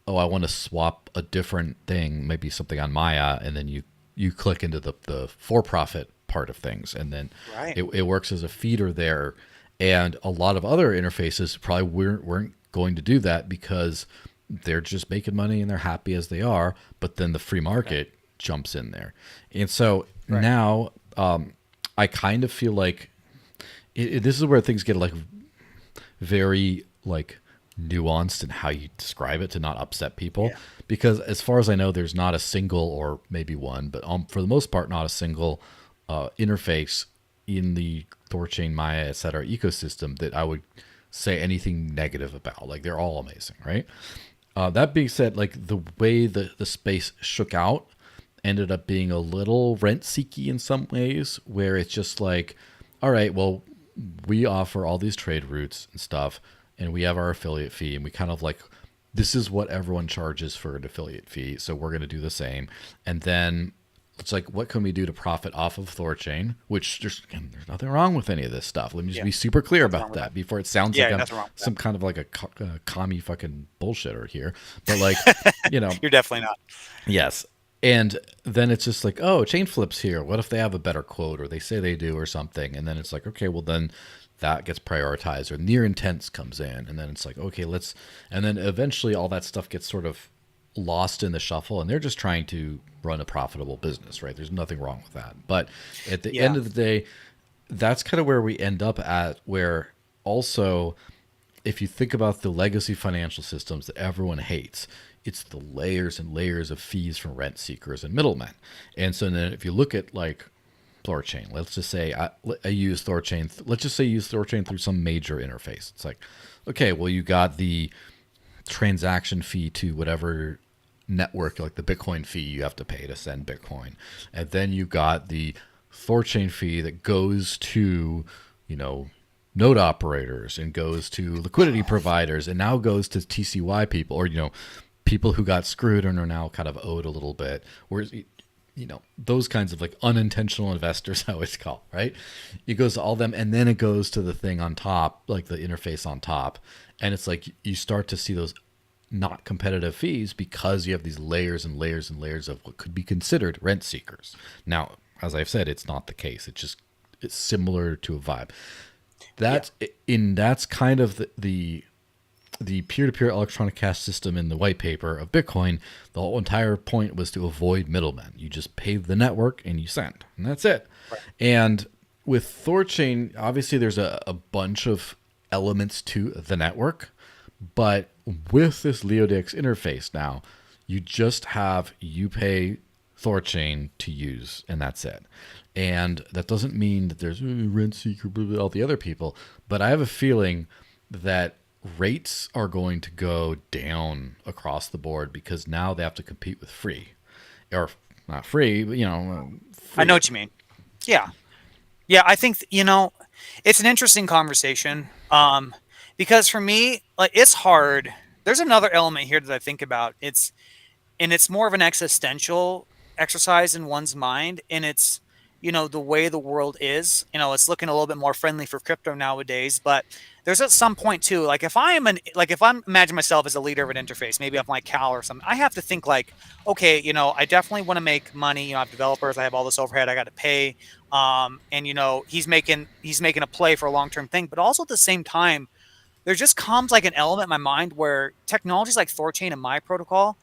oh, I want to swap a different thing, maybe something on Maya, and then you click into the for-profit part of things, and then Right. it works as a feeder there. And a lot of other interfaces probably weren't going to do that because they're just making money and they're happy as they are. But then the free Right. market jumps in there. And so Right. now I kind of feel like this is where things get like very like nuanced in how you describe it to not upset people. Yeah. Because as far as I know, there's not a single, or maybe one, but for the most part, not a single interface in the Thorchain, Maya, etc. ecosystem that I would say anything negative about. Like they're all amazing, right? That being said, like the way the space shook out, ended up being a little rent seeky in some ways, where it's just like, all right, well, we offer all these trade routes and stuff, and we have our affiliate fee, and we kind of like, this is what everyone charges for an affiliate fee, so we're going to do the same. And then it's like, what can we do to profit off of THORChain? Which again, there's nothing wrong with any of this stuff. Let me just Yeah, be super clear nothing wrong about with that. that before it sounds like Yeah, I'm nothing wrong with some kind of like a commie fucking bullshitter here. But like, you know, that. You're definitely not. yes. And then it's just like, oh, chain flips here. What if they have a better quote or they say they do or something? And then it's like, okay, well, then that gets prioritized or near intents comes in. And then it's like, okay, let's. And then eventually all that stuff gets sort of lost in the shuffle. And they're just trying to run a profitable business, right? There's nothing wrong with that. But at the end Yeah. of the day, that's kind of where we end up at, where also if you think about the legacy financial systems that everyone hates, it's the layers and layers of fees from rent seekers and middlemen. And so then if you look at like THORChain, let's just say I use THORChain. Let's just say you use THORChain through some major interface. It's like, okay, well, you got the transaction fee to whatever network, like the Bitcoin fee you have to pay to send Bitcoin. And then you got the THORChain fee that goes to, you know, node operators and goes to liquidity providers and now goes to TCY people, or, you know, people who got screwed and are now kind of owed a little bit. Whereas, you know, those kinds of like unintentional investors, I always call, right? It goes to all them, and then it goes to the thing on top, like the interface on top. And it's like you start to see those not competitive fees because you have these layers and layers and layers of what could be considered rent seekers. Now, as I've said, it's not the case. It's similar to a vibe. Yeah. That's kind of the peer-to-peer electronic cash system in the white paper of Bitcoin. The whole entire point was to avoid middlemen. You just pay the network and you send, and that's it. Right. And with THORChain, obviously there's a bunch of elements to the network, but with this LeoDix interface now, you pay THORChain to use, and that's it. And that doesn't mean that there's rent seeker, all the other people, but I have a feeling that rates are going to go down across the board because now they have to compete with free, or not free, but I know free. what you mean. Yeah. Yeah, I think it's an interesting conversation. Because for me, like it's hard. There's another element here that I think about. It's more of an existential exercise in one's mind, and it's the way the world is. It's looking a little bit more friendly for crypto nowadays, but there's at some point too, like if I'm imagine myself as a leader of an interface, maybe of my Cal or something, I have to think like, okay, I definitely want to make money. I have developers, I have all this overhead I got to pay, and he's making a play for a long-term thing, but also at the same time there just comes like an element in my mind where technologies like THORChain and my protocol,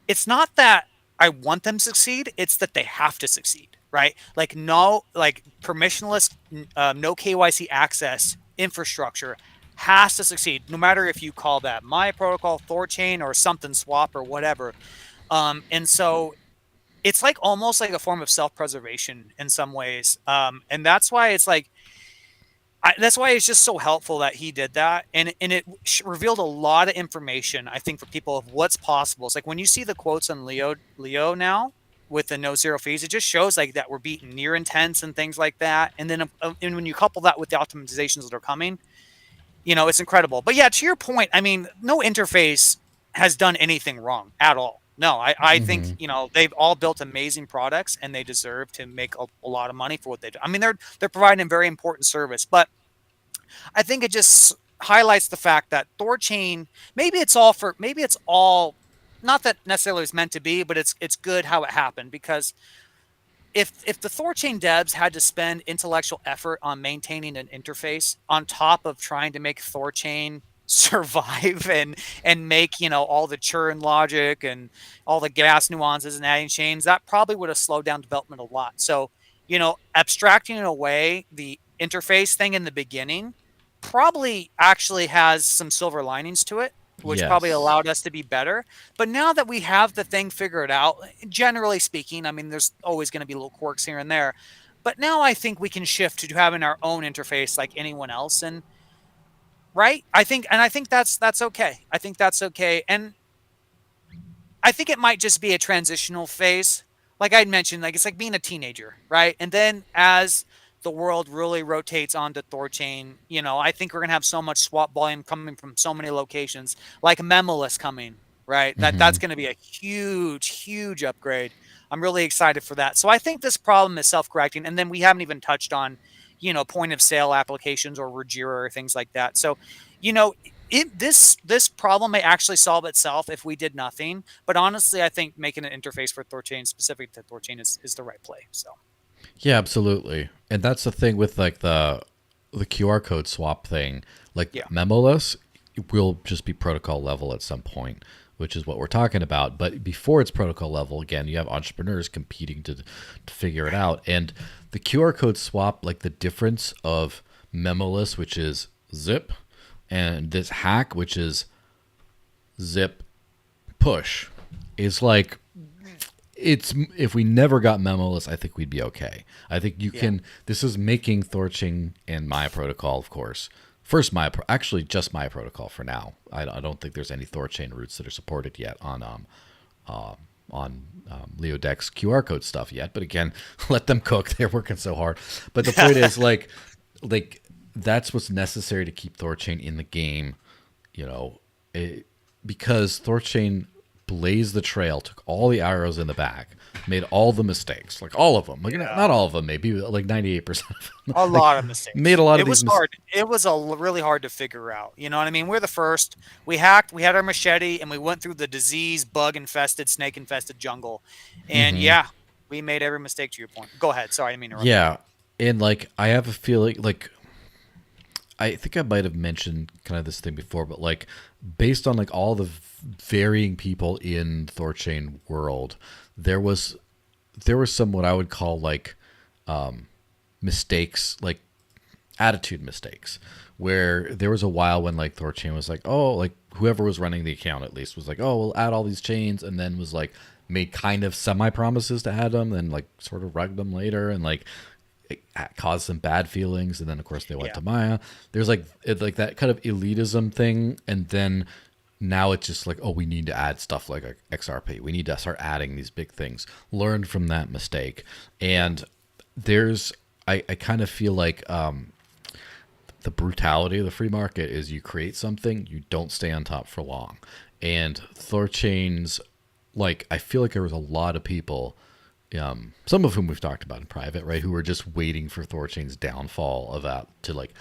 it's not that I want them to succeed, it's that they have to succeed, right? Like no, like permissionless, no KYC access infrastructure has to succeed, no matter if you call that my protocol, THORChain, or something swap or whatever. And so it's like almost like a form of self-preservation in some ways. And that's why it's like that's why it's just so helpful that he did that, and it revealed a lot of information, I think, for people of what's possible. It's like when you see the quotes on Leo now with the no zero fees, it just shows like that we're beating near intents and things like that. And then and when you couple that with the optimizations that are coming, it's incredible. But yeah, to your point, I mean, no interface has done anything wrong at all. No, I think Hmm. they've all built amazing products and they deserve to make a lot of money for what they do. I mean, they're providing a very important service, but I think it just highlights the fact that THORChain, maybe it's all not that necessarily it's meant to be, but it's good how it happened, because if the THORChain devs had to spend intellectual effort on maintaining an interface on top of trying to make THORChain survive and make all the churn logic and all the gas nuances and adding chains, that probably would have slowed down development a lot. So abstracting away the interface thing in the beginning probably actually has some silver linings to it, which probably Yes. allowed us to be better. But now that we have the thing figured out, generally speaking, I mean, there's always going to be little quirks here and there. But now I think we can shift to having our own interface like anyone else. And right, I think that's okay. I think that's okay. And I think it might just be a transitional phase. like I mentioned, like it's like being a teenager, right? And then as the world really rotates onto THORChain, I think we're gonna have so much swap volume coming from so many locations, like Memoless coming, right? That's Hmm. gonna be a huge, huge upgrade. I'm really excited for that. So I think this problem is self-correcting, and then we haven't even touched on, point of sale applications or Rajira or things like that. So, you know, this problem may actually solve itself if we did nothing. But honestly, I think making an interface for THORChain specific to THORChain is the right play. So Yeah, absolutely. And that's the thing with like the QR code swap thing. Like yeah, memoless will just be protocol level at some point, which is what we're talking about. But before it's protocol level, again, you have entrepreneurs competing to figure it out. And the QR code swap, like the difference of memoless, which is zip, and this hack, which is zip push, is like it's if we never got memoless, I think we'd be okay. I think you yeah, can. This is making THORChain and Maya Protocol, of course. First, actually just Maya Protocol for now. I don't think there's any THORChain routes that are supported yet on Leodex QR code stuff yet. But again, let them cook. They're working so hard. But the point is like that's what's necessary to keep THORChain in the game. You know, because THORChain blazed the trail, took all the arrows in the back, made all the mistakes, like all of them. Like yeah. not all of them, maybe like 98% of them. A Like lot of made mistakes. a lot of It these was mistakes. hard. It was really hard to figure out. You know what I mean? We're the first. We hacked. We had our machete, and we went through the disease, bug infested, snake infested jungle. And yeah, we made every mistake. To your point. Go ahead. Sorry, I didn't mean to interrupt you. Yeah, and like I have a feeling like I think I might have mentioned kind of this thing before, but like based on like all the varying people in THORChain world, there was there were some what I would call like mistakes, like attitude mistakes, where there was a while when like THORChain was like, oh, like whoever was running the account at least was like, oh, we'll add all these chains, and then was like made kind of semi promises to add them, then like sort of rugged them later, and like it caused some bad feelings, and then of course they went Yeah. to Maya. There's like like that kind of elitism thing, and then now it's just like, oh, we need to add stuff like XRP. We need to start adding these big things. Learn from that mistake, Yeah. and there's I kind of feel like the brutality of the free market is you create something, you don't stay on top for long. And THORChain's, like, I feel like there was a lot of people, some of whom we've talked about in private, right, who were just waiting for THORChain's downfall of that to, like,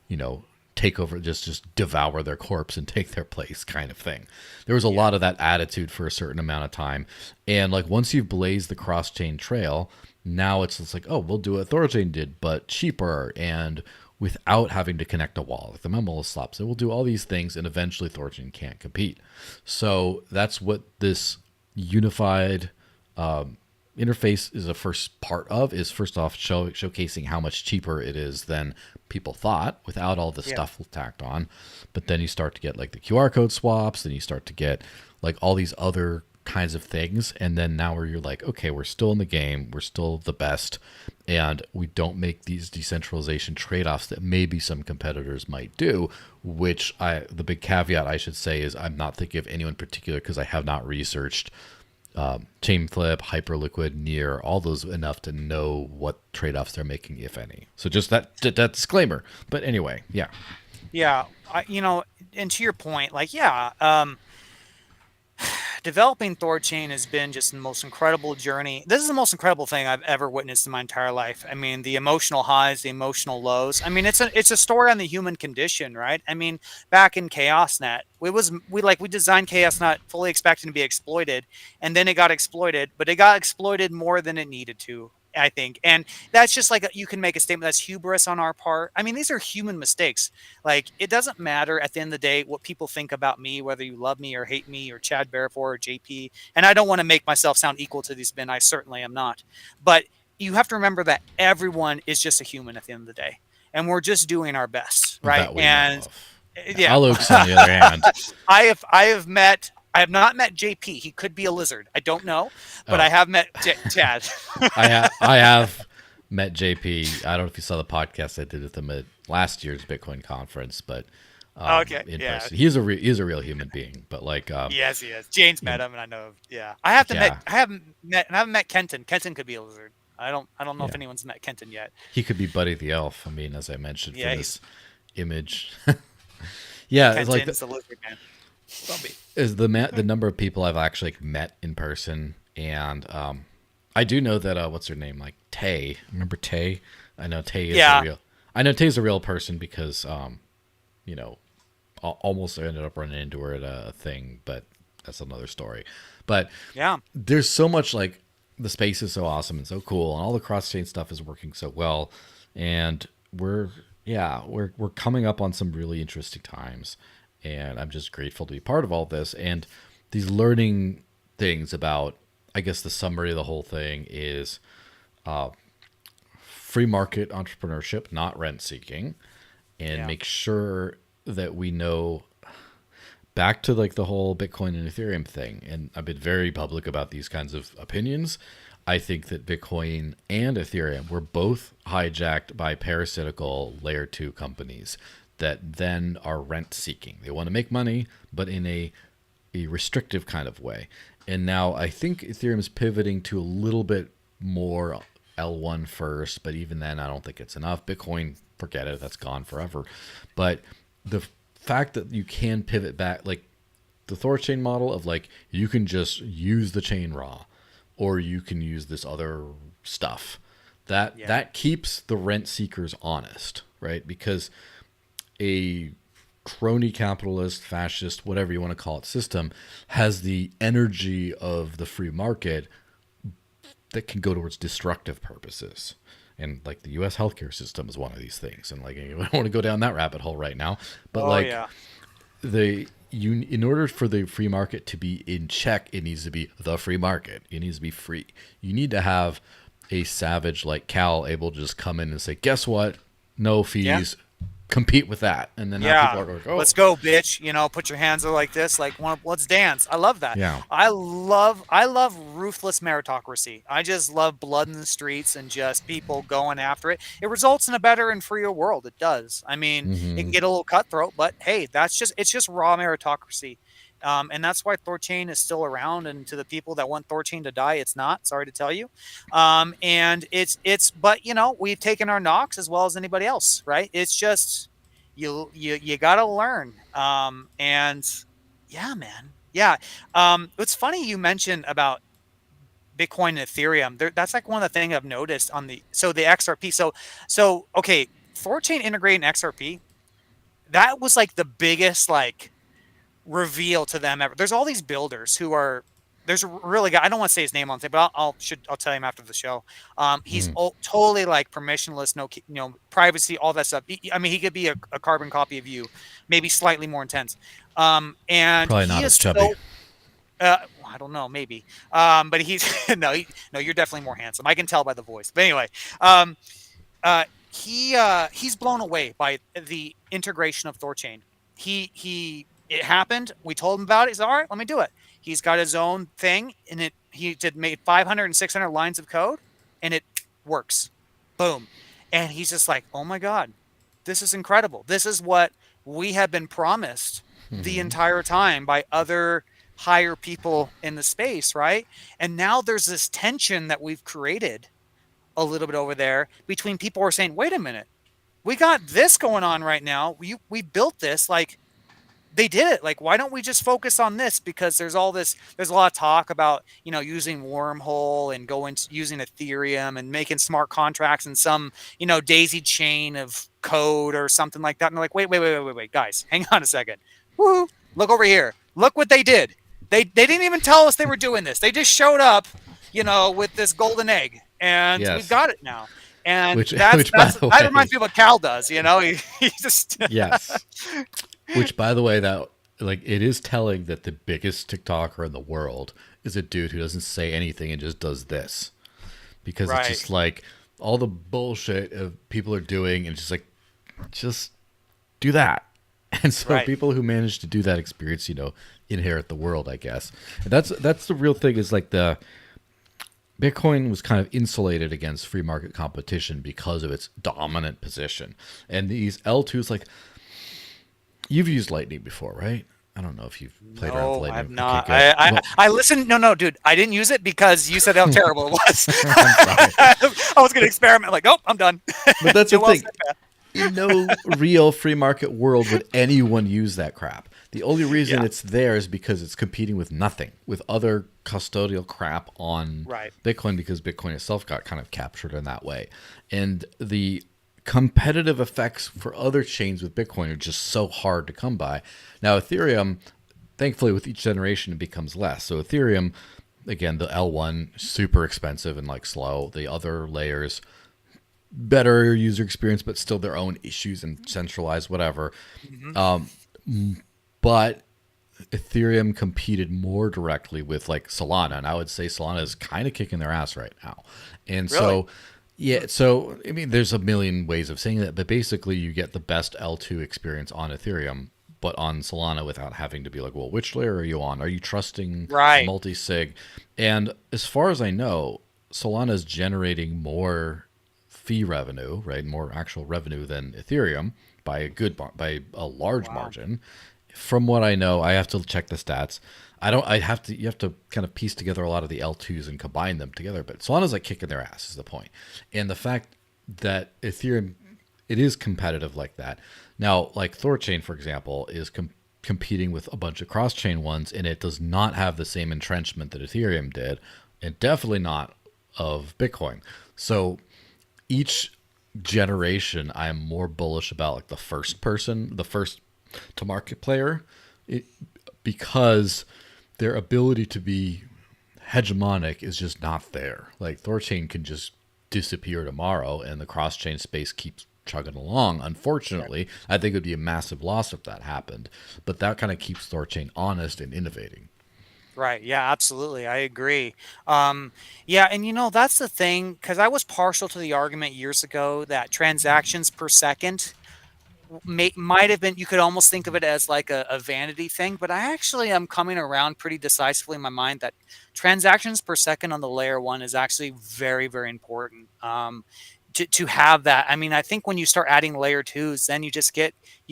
you know, take over, just devour their corpse and take their place kind of thing. There was a Yeah. lot of that attitude for a certain amount of time. And, like, once you've blazed the cross-chain trail, now it's like, oh, we'll do what THORChain did, but cheaper and without having to connect a wall. Like the memo slaps it. We'll do all these things, and eventually THORChain can't compete. So that's what this unified interface is a first part of, is first off showcasing how much cheaper it is than people thought without all the Yeah. stuff tacked on. But then you start to get like the QR code swaps, then you start to get like all these other kinds of things, and then now where you're like, okay, we're still in the game, we're still the best, and we don't make these decentralization trade-offs that maybe some competitors might do, which the big caveat I should say is I'm not thinking of anyone in particular because I have not researched Chainflip, Hyperliquid, Near, all those enough to know what trade-offs they're making, if any. So just that disclaimer. But anyway, yeah. Yeah. And to your point, like, yeah, developing THORChain has been just the most incredible journey. This is the most incredible thing I've ever witnessed in my entire life. I mean, the emotional highs, the emotional lows. I mean, it's a story on the human condition, right? I mean, back in ChaosNet, we designed ChaosNet fully expecting to be exploited, and then it got exploited, but it got exploited more than it needed to, I think. And that's just like you can make a statement that's hubris on our part. I mean, these are human mistakes. Like, it doesn't matter at the end of the day what people think about me, whether you love me or hate me or Chad Bearfor or JP. And I don't want to make myself sound equal to these men. I certainly am not. But you have to remember that everyone is just a human at the end of the day. And we're just doing our best, right? That we know And of. yeah, Alux, on the other hand. I have not met JP. He could be a lizard. I don't know, but I Oh, have met Chad. I have met JP. I don't know if you saw the podcast I did with him at last year's Bitcoin conference, but Okay, in yeah. person. He's a real human being, but like Yes, he is. Jane's you met know, him, and I know. Yeah, I have to met. yeah, I haven't met Kenton. Kenton could be a lizard. I don't know if yeah. anyone's met Kenton yet. He could be Buddy the Elf. I mean, as I mentioned for Yeah, he's this image. Yeah, it's like Kenton's the lizard man. is the number of people I've actually met in person, and I do know that what's her name, like Tay. Remember Tay? I know Tay is a Yeah, real. I know Tay's a real person because you know, almost ended up running into her at a thing, but that's another story. But yeah, there's so much like the space is so awesome and so cool, and all the cross chain stuff is working so well, and we're coming up on some really interesting times, and I'm just grateful to be part of all this and these learning things about. I guess the summary of the whole thing is free market entrepreneurship, not rent seeking, and yeah, make sure that we know back to like the whole Bitcoin and Ethereum thing. And I've been very public about these kinds of opinions. I think that Bitcoin and Ethereum were both hijacked by parasitical layer 2 companies that then are rent seeking. They want to make money, but in a restrictive kind of way. And now I think Ethereum is pivoting to a little bit more L1 first, but even then I don't think it's enough. Bitcoin, forget it, that's gone forever. But the fact that you can pivot back, like the THORChain model of like you can just use the chain raw, or you can use this other stuff. yeah, That keeps the rent seekers honest, right? Because a crony capitalist, fascist, whatever you want to call it, system has the energy of the free market that can go towards destructive purposes. And like the US healthcare system is one of these things. And like I don't want to go down that rabbit hole right now. But oh like yeah, in order for the free market to be in check, it needs to be the free market. It needs to be free. You need to have a savage like Cal able to just come in and say, guess what? No yeah. fees. Compete with that. And then now Yeah, people are like, oh, let's go, bitch. You know, put your hands up like this, like let's dance. I love that. yeah. I love ruthless meritocracy. I just love blood in the streets and just people going after it. It results in a better and freer world. It does. I mean, it can Hmm. get a little cutthroat, but hey, it's just raw meritocracy. And that's why THORChain is still around. And to the people that want THORChain to die, it's not. Sorry to tell you. And but you know, we've taken our knocks as well as anybody else, right? It's just you got to learn. And yeah, man, yeah. It's funny you mentioned about Bitcoin and Ethereum. That's like one of the things I've noticed on the XRP. So okay, THORChain integrating XRP. That was like the biggest like reveal to them ever. There's all these builders who are there's a really guy. I don't want to say his name on thing, but I'll tell him after the show. He's Hmm. totally like permissionless, no privacy, all that stuff. I mean, he could be a carbon copy of you, maybe slightly more intense. And Probably he not as is chubby. so I don't know, maybe. But he's no, you're definitely more handsome. I can tell by the voice. But anyway, um, he's blown away by the integration of THORChain. He it happened. We told him about it. He's all right. Let me do it. He's got his own thing, and he did made 500 and 600 lines of code, and it works. Boom, and he's just like, oh my god, this is incredible. This is what we have been promised the Hmm. entire time by other higher people in the space, right? And now there's this tension that we've created a little bit over there between people who are saying, wait a minute, we got this going on right now. We built this, like they did it. Like, why don't we just focus on this? Because there's a lot of talk about, using wormhole and using Ethereum and making smart contracts and some, daisy chain of code or something like that. And they're like, wait, guys, hang on a second. Woo, look over here. Look what they did. They didn't even tell us they were doing this. They just showed up, with this golden egg, and we've Yes. got it now. And Which by the that reminds way, me of what Cal does. He just yes. Which by the way, that like it is telling that the biggest TikToker in the world is a dude who doesn't say anything and just does this. Because it's right, just like all the bullshit of people are doing and just like just do that. And so right. people who manage to do that experience, inherit the world, I guess. And that's the real thing is like the Bitcoin was kind of insulated against free market competition because of its dominant position. And these L2s, like, You've used Lightning before, right? I don't know if you've played around with No, I've Lightning. Okay, not. good. Well, I listened. No, no, dude, I didn't use it because you said how terrible it was. I'm sorry. I was gonna experiment. Like, nope, I'm done. But that's the Joel thing. said that. In no real free market world would anyone use that crap. The only reason Yeah, it's there is because it's competing with nothing, with other custodial crap on right. Bitcoin, because Bitcoin itself got kind of captured in that way. And the competitive effects for other chains with Bitcoin are just so hard to come by. Now, Ethereum, thankfully, with each generation, it becomes less. So, Ethereum, again, the L1, super expensive and like slow. The other layers, better user experience, but still their own issues and centralized, whatever. Hmm. But Ethereum competed more directly with like Solana, and I would say Solana is kind of kicking their ass right now. And Really? so, yeah, so I mean, there's a million ways of saying that, but basically, you get the best L2 experience on Ethereum, but on Solana without having to be like, well, which layer are you on? Are you trusting Right. multi sig? And as far as I know, Solana is generating more fee revenue, right? More actual revenue than Ethereum by by a large Wow. margin. From what I know, I have to check the stats. I don't. I have to. You have to kind of piece together a lot of the L2s and combine them together. But Solana's like kicking their ass is the point, and the fact that Ethereum, it is competitive like that. Now, like THORChain, for example, is competing with a bunch of cross-chain ones, and it does not have the same entrenchment that Ethereum did, and definitely not of Bitcoin. So each generation, I am more bullish about like the first to market player, it, because their ability to be hegemonic is just not there. Like Thorchain can just disappear tomorrow, and the cross chain space keeps chugging along. Right. Unfortunately, I think it would be a massive loss if that happened. But that kind of keeps Thorchain honest and innovating. Right. Yeah, absolutely. I agree. Yeah, and that's the thing, because I was partial to the argument years ago that transactions per second might have been, you could almost think of it as like a vanity thing, but I actually am coming around pretty decisively in my mind that transactions per second on the layer one is actually very, very important. To have that. I mean, I think when you start adding layer twos, then you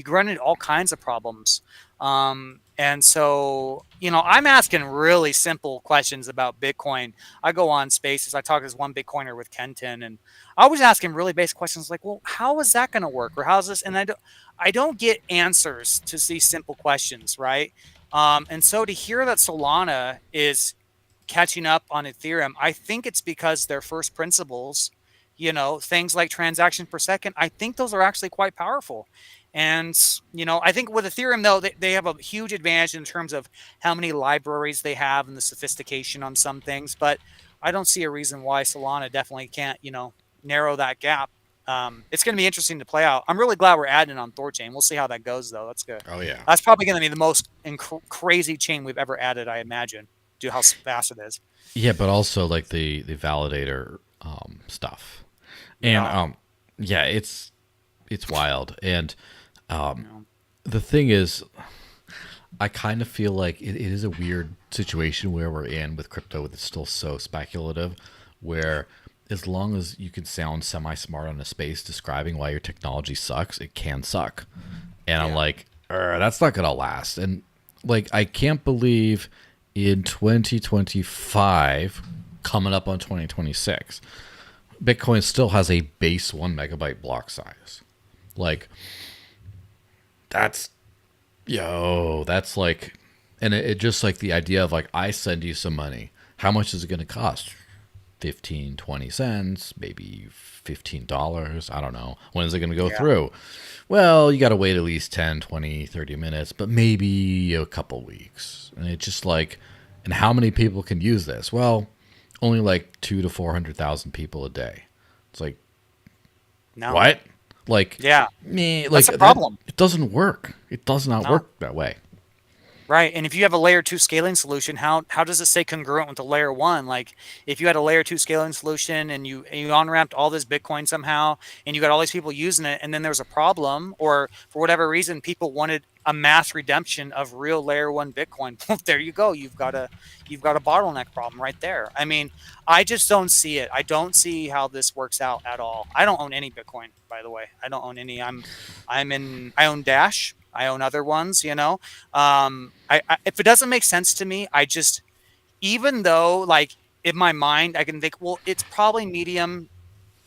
run into all kinds of problems. And so, I'm asking really simple questions about Bitcoin. I go on Spaces. I talk to this one Bitcoiner with Kenton, and I was asking really basic questions like, "Well, how is that going to work?" Or "How's this?" And I don't get answers to these simple questions, right? And so to hear that Solana is catching up on Ethereum, I think it's because their first principles, things like transaction per second, I think those are actually quite powerful. And, I think with Ethereum, though, they have a huge advantage in terms of how many libraries they have and the sophistication on some things. But I don't see a reason why Solana definitely can't, narrow that gap. It's going to be interesting to play out. I'm really glad we're adding on Thorchain. We'll see how that goes, though. That's good. Oh yeah, That's probably going to be the most crazy chain we've ever added, I imagine, due to how fast it is. yeah, but also like the validator stuff, and Yeah. yeah, it's wild. And Yeah. the thing is, I kind of feel like it is a weird situation where we're in with crypto. It's still so speculative, where as long as you can sound semi-smart on a space describing why your technology sucks, it can suck. And I'm Yeah. like, that's not gonna last. And like, I can't believe in 2025, coming up on 2026, Bitcoin still has a base 1 megabyte block size. Like, that's that's like, and it just like the idea of like, I send you some money. How much is it going to cost? 15, 20 cents, maybe $15. I don't know. When is it going to go Yeah. through? Well, you got to wait at least 10, 20, 30 minutes, but maybe a couple weeks. And it's just like, and how many people can use this? Well, only like 200,000 to 400,000 people a day. It's like, No. what? Like, Yeah. me, like That's a that. problem. It doesn't work. It does not No. work that way. Right. And if you have a layer two scaling solution, how does it stay congruent with the layer one? Like if you had a layer two scaling solution and you on ramped all this Bitcoin somehow and you got all these people using it and then there's a problem or for whatever reason people wanted a mass redemption of real layer one Bitcoin. There you go. You've got a bottleneck problem right there. I mean, I just don't see it. I don't see how this works out at all. I don't own any Bitcoin, by the way. I don't own any. I own Dash. I own other ones, you know. If it doesn't make sense to me, I just, even though like in my mind I can think, well, it's probably medium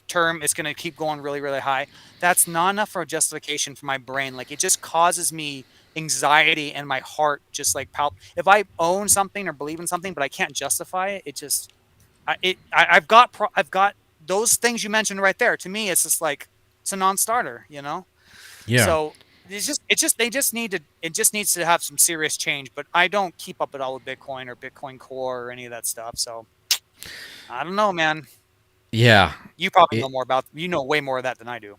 term, it's going to keep going really, really high. That's not enough for a justification for my brain. Like it just causes me anxiety and my heart just like if I own something or believe in something, but I can't justify it, it just, I've got those things you mentioned right there. To me, it's just like, it's a non-starter, you know? Yeah. So they just need to, it just needs to have some serious change, but I don't keep up at all with Bitcoin or Bitcoin Core or any of that stuff. So I don't know, man. Yeah. You probably know It, more about, you know way more of that than I do.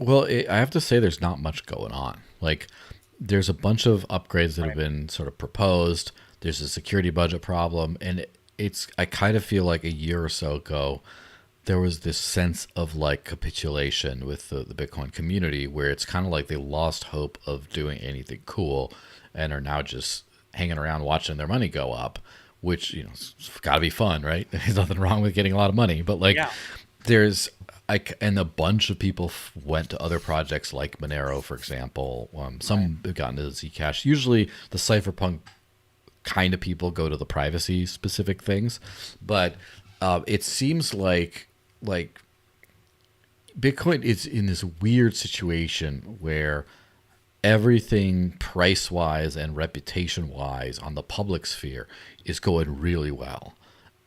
I have to say there's not much going on. Like, there's a bunch of upgrades that have Right. been sort of proposed. There's a security budget problem, and I kind of feel like a year or so ago there was this sense of like capitulation with the Bitcoin community where it's kind of like they lost hope of doing anything cool and are now just hanging around watching their money go up, which, you know, it's got to be fun, right? There's nothing wrong with getting a lot of money, but like Yeah. there's and a bunch of people went to other projects like Monero, for example. Right. Some have gotten to Zcash. Usually the cypherpunk kind of people go to the privacy specific things, but it seems like Bitcoin is in this weird situation where everything price wise and reputation wise on the public sphere is going really well,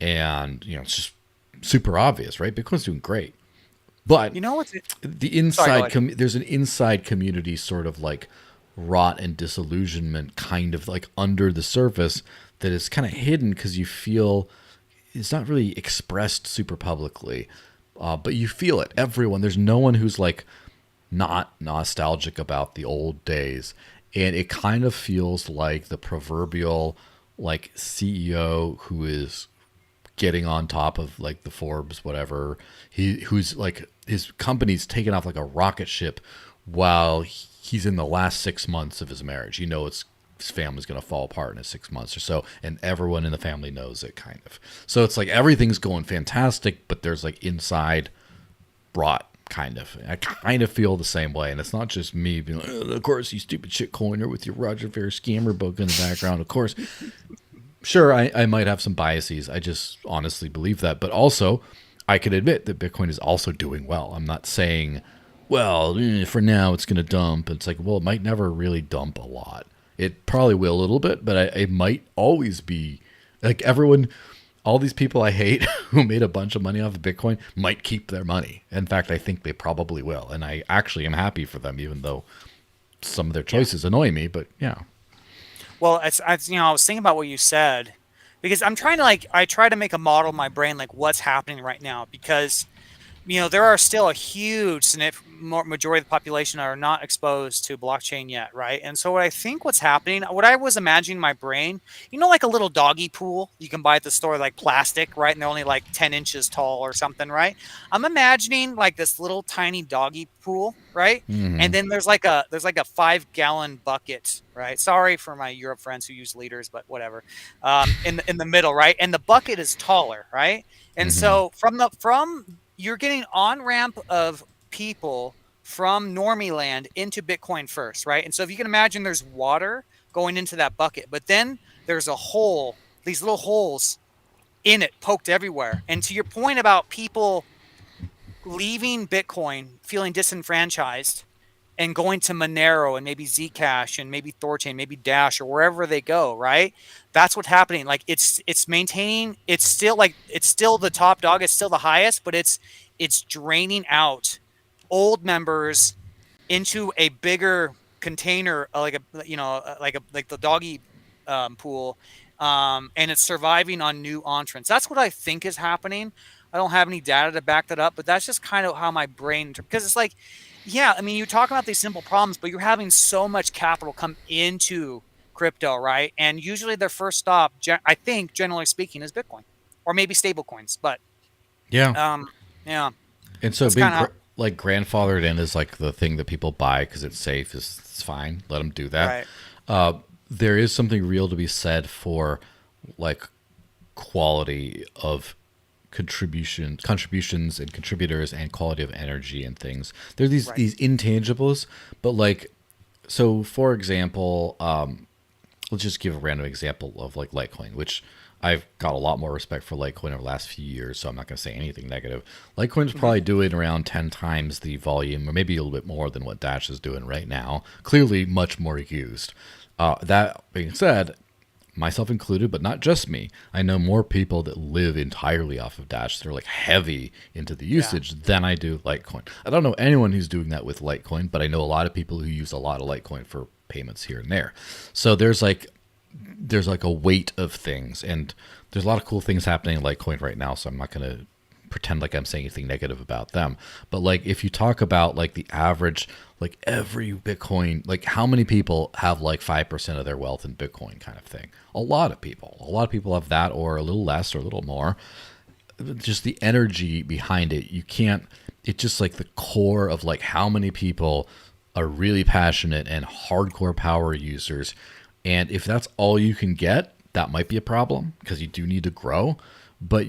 and you know it's just super obvious, right? Bitcoin's doing great, but You know what's, the sorry, go inside ahead. there's an inside community sort of like rot and disillusionment kind of like under the surface that is kind of hidden because you feel it's not really expressed super publicly, but you feel it. Everyone, there's no one who's like not nostalgic about the old days, and it kind of feels like the proverbial like CEO who is getting on top of like the Forbes whatever, who's like his company's taking off like a rocket ship while he's in the last 6 months of his marriage. You know, it's his family's going to fall apart in 6 months or so, and everyone in the family knows it kind of. So it's like everything's going fantastic, but there's like inside rot kind of. I kind of feel the same way, and it's not just me being like, oh, of course, you stupid shit coiner with your Roger Ver scammer book in the background. Of course, sure, I might have some biases. I just honestly believe that. But also, I can admit that Bitcoin is also doing well. I'm not saying, well, for now it's going to dump. It's like, well, it might never really dump a lot. It probably will a little bit, but it might always be like everyone, all these people I hate who made a bunch of money off of Bitcoin might keep their money. In fact, I think they probably will. And I actually am happy for them, even though some of their Yeah. choices annoy me. But yeah. Well, you know, I was thinking about what you said because I'm trying to like, I try to make a model in my brain, like what's happening right now, because you know, there are still a huge majority of the population are not exposed to blockchain yet, right? And so what I think what's happening, what I was imagining in my brain, you know, like a little doggy pool you can buy at the store, like plastic, right? And they're only like 10 inches tall or something, right? I'm imagining like this little tiny doggy pool, right? Hmm. And then there's like a 5 gallon bucket, right? Sorry for my Europe friends who use liters, but whatever. In the middle, right? And the bucket is taller, right? And Hmm. so from you're getting on ramp of people from normie land into Bitcoin first, right? And so if you can imagine, there's water going into that bucket, but then there's a hole, these little holes in it poked everywhere. And to your point about people leaving Bitcoin feeling disenfranchised and going to Monero and maybe Zcash and maybe THORChain, maybe Dash or wherever they go, right? That's what's happening. Like it's maintaining, it's still the top dog, it's still the highest, but it's draining out old members into a bigger container, like a you know like the doggy pool, and it's surviving on new entrants. That's what I think is happening. I don't have any data to back that up, but that's just kind of how my brain, because it's like, yeah, I mean, you're talking about these simple problems, but you're having so much capital come into crypto, right? And usually their first stop, I think, generally speaking, is Bitcoin or maybe stable coins. But Yeah. um, yeah, And so that's being kind of like grandfathered in is like the thing that people buy because it's safe. It's fine. Let them do that. right, Uh, there is something real to be said for like quality of contributions and contributors and quality of energy and things. There are these right, these intangibles, but like So, for example, let's just give a random example of like Litecoin, which I've got a lot more respect for Litecoin over the last few years, so I'm not going to say anything negative. Litecoin's Hmm. probably doing around 10 times the volume, or maybe a little bit more than what Dash is doing right now. Clearly, much more used. That being said, myself included, but not just me. I know more people that live entirely off of Dash. They're like heavy into the Yeah. usage than I do Litecoin. I don't know anyone who's doing that with Litecoin, but I know a lot of people who use a lot of Litecoin for payments here and there. So there's like a weight of things, and there's a lot of cool things happening in Litecoin right now. So I'm not going to pretend like I'm saying anything negative about them. But like if you talk about like the average, like every Bitcoin, like how many people have like 5% of their wealth in Bitcoin kind of thing? A lot of people. A lot of people have that or a little less or a little more. Just the energy behind it. You can't it's just like the core of like how many people are really passionate and hardcore power users. And if that's all you can get, that might be a problem because you do need to grow, but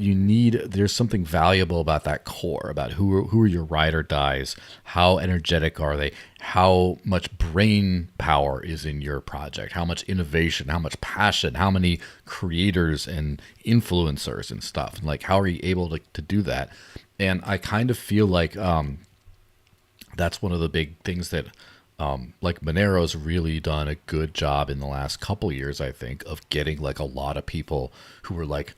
there's something valuable about that core, about who are your ride or dies, how energetic are they, how much brain power is in your project, how much innovation, how much passion, how many creators and influencers and stuff, and like how are you able to do that. And I kind of feel like that's one of the big things that like Monero's really done a good job in the last couple years, I think, of getting like a lot of people who are like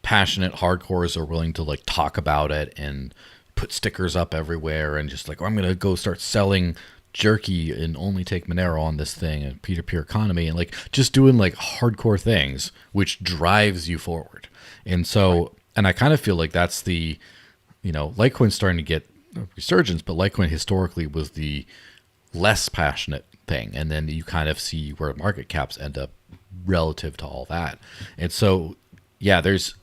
passionate hardcores are willing to like talk about it and put stickers up everywhere and just like, oh, I'm gonna go start selling jerky and only take Monero on this thing and peer-to-peer economy and like just doing like hardcore things which drives you forward. And Right. so and I kind of feel like that's Litecoin's starting to get a resurgence, but Litecoin historically was the less passionate thing, and then you kind of see where market caps end up relative to all that. And so yeah, there's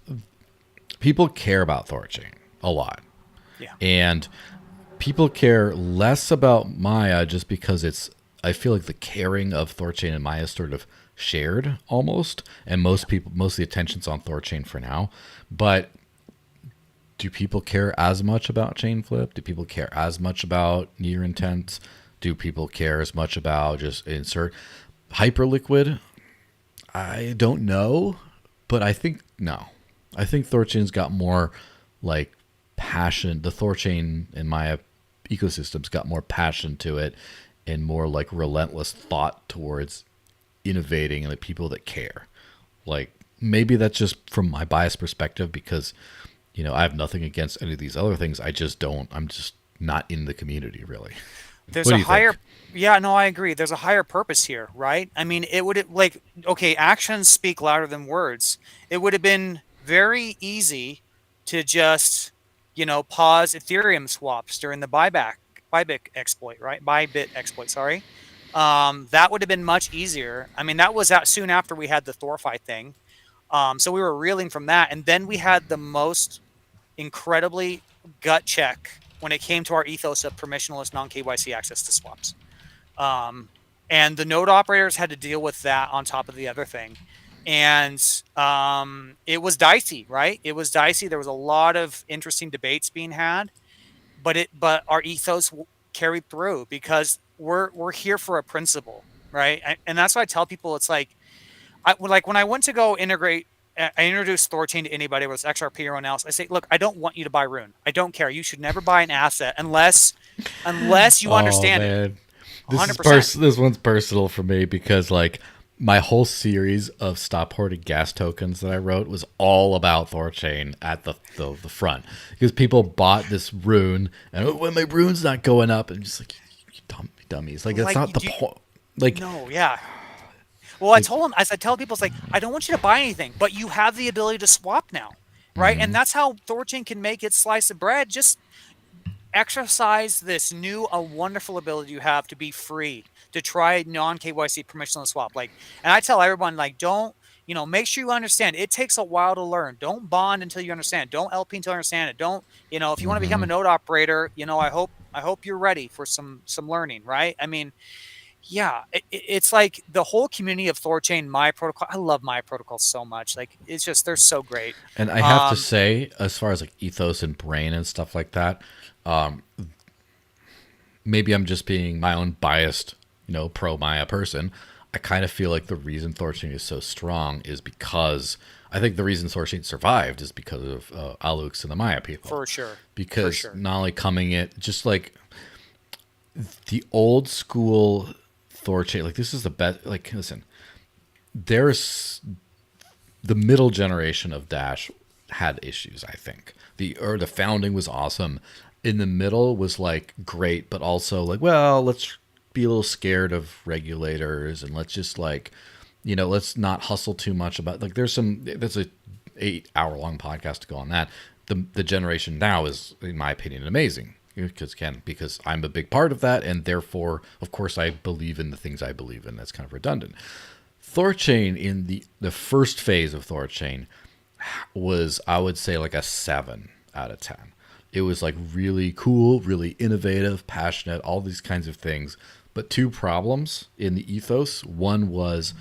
people care about THORChain a lot, Yeah. and people care less about Maya just because I feel like the caring of THORChain and Maya is sort of shared almost, and Yeah. most of the attention's on THORChain for now. But do people care as much about chain flip? Do people care as much about near intent? Do people care as much about just insert hyperliquid? I don't know, but I think no. I think THORChain's got more like passion. The THORChain and Maya ecosystems got more passion to it and more like relentless thought towards innovating and the people that care. Like maybe that's just from my biased perspective because I have nothing against any of these other things. I just don't. I'm just not in the community really. There's What a do you think? higher, yeah, no, I agree. There's a higher purpose here, right? I mean, like, okay, actions speak louder than words. It would have been very easy to just, pause Ethereum swaps during the buyback exploit, right? Bybit exploit, sorry. That would have been much easier. I mean, that was out soon after we had the THORFi thing. So we were reeling from that. And then we had the most incredibly gut check when it came to our ethos of permissionless non KYC access to swaps. Um, and the node operators had to deal with that on top of the other thing. And it was dicey, right? It was dicey. There was a lot of interesting debates being had, but our ethos carried through because we're here for a principle, right? And that's why I tell people it's like when I went to go integrate, I introduced THORChain to anybody, whether it's XRP or anyone else. I say, look, I don't want you to buy Rune. I don't care. You should never buy an asset unless you Oh understand it. man, this is 100%. this one's personal for me because like my whole series of stop hoarding gas tokens that I wrote was all about THORChain at the front because people bought this rune and "Oh, when my rune's not going up and just like you dummies, like that's Like, not the point. Like no, yeah. Well, I like told them, as I tell people, it's like, I don't want you to buy anything, but you have the ability to swap now, right? And mhm, that's how THORChain can make its slice of bread. Just exercise this new, a wonderful ability you have to be free to try non KYC permissionless swap. Like, and I tell everyone, like, don't, make sure you understand. It takes a while to learn. Don't bond until you understand. Don't LP until you understand it. Don't, if you want to become a mhm. node operator, I hope you're ready for some learning, right? I mean, yeah, it's like the whole community of THORChain, my protocol. I love my protocol so much. Like, it's just they're so great. And I have to Um, say, as far as like ethos and brain and stuff like that, maybe I'm just being my own biased, pro Maya person, I kind of feel like the reason THORChain is so strong is because I think the reason THORChain survived is because of Alux and the Maya people. For sure. For Because sure. not only coming it, just like the old school THORChain, like this is the best. Like, listen, there's the middle generation of Dash had issues. I think the founding was awesome. In the middle was like great, but also like, well, let's be a little scared of regulators and let's just like, let's not hustle too much about like there's a 8 hour long podcast to go on that. The generation now is, in my opinion, amazing because I'm a big part of that, and therefore, of course, I believe in the things I believe in. That's kind of redundant. THORChain in the first phase of THORChain was, I would say, like a 7 out of 10. It was like really cool, really innovative, passionate, all these kinds of things. But two problems in the ethos. One was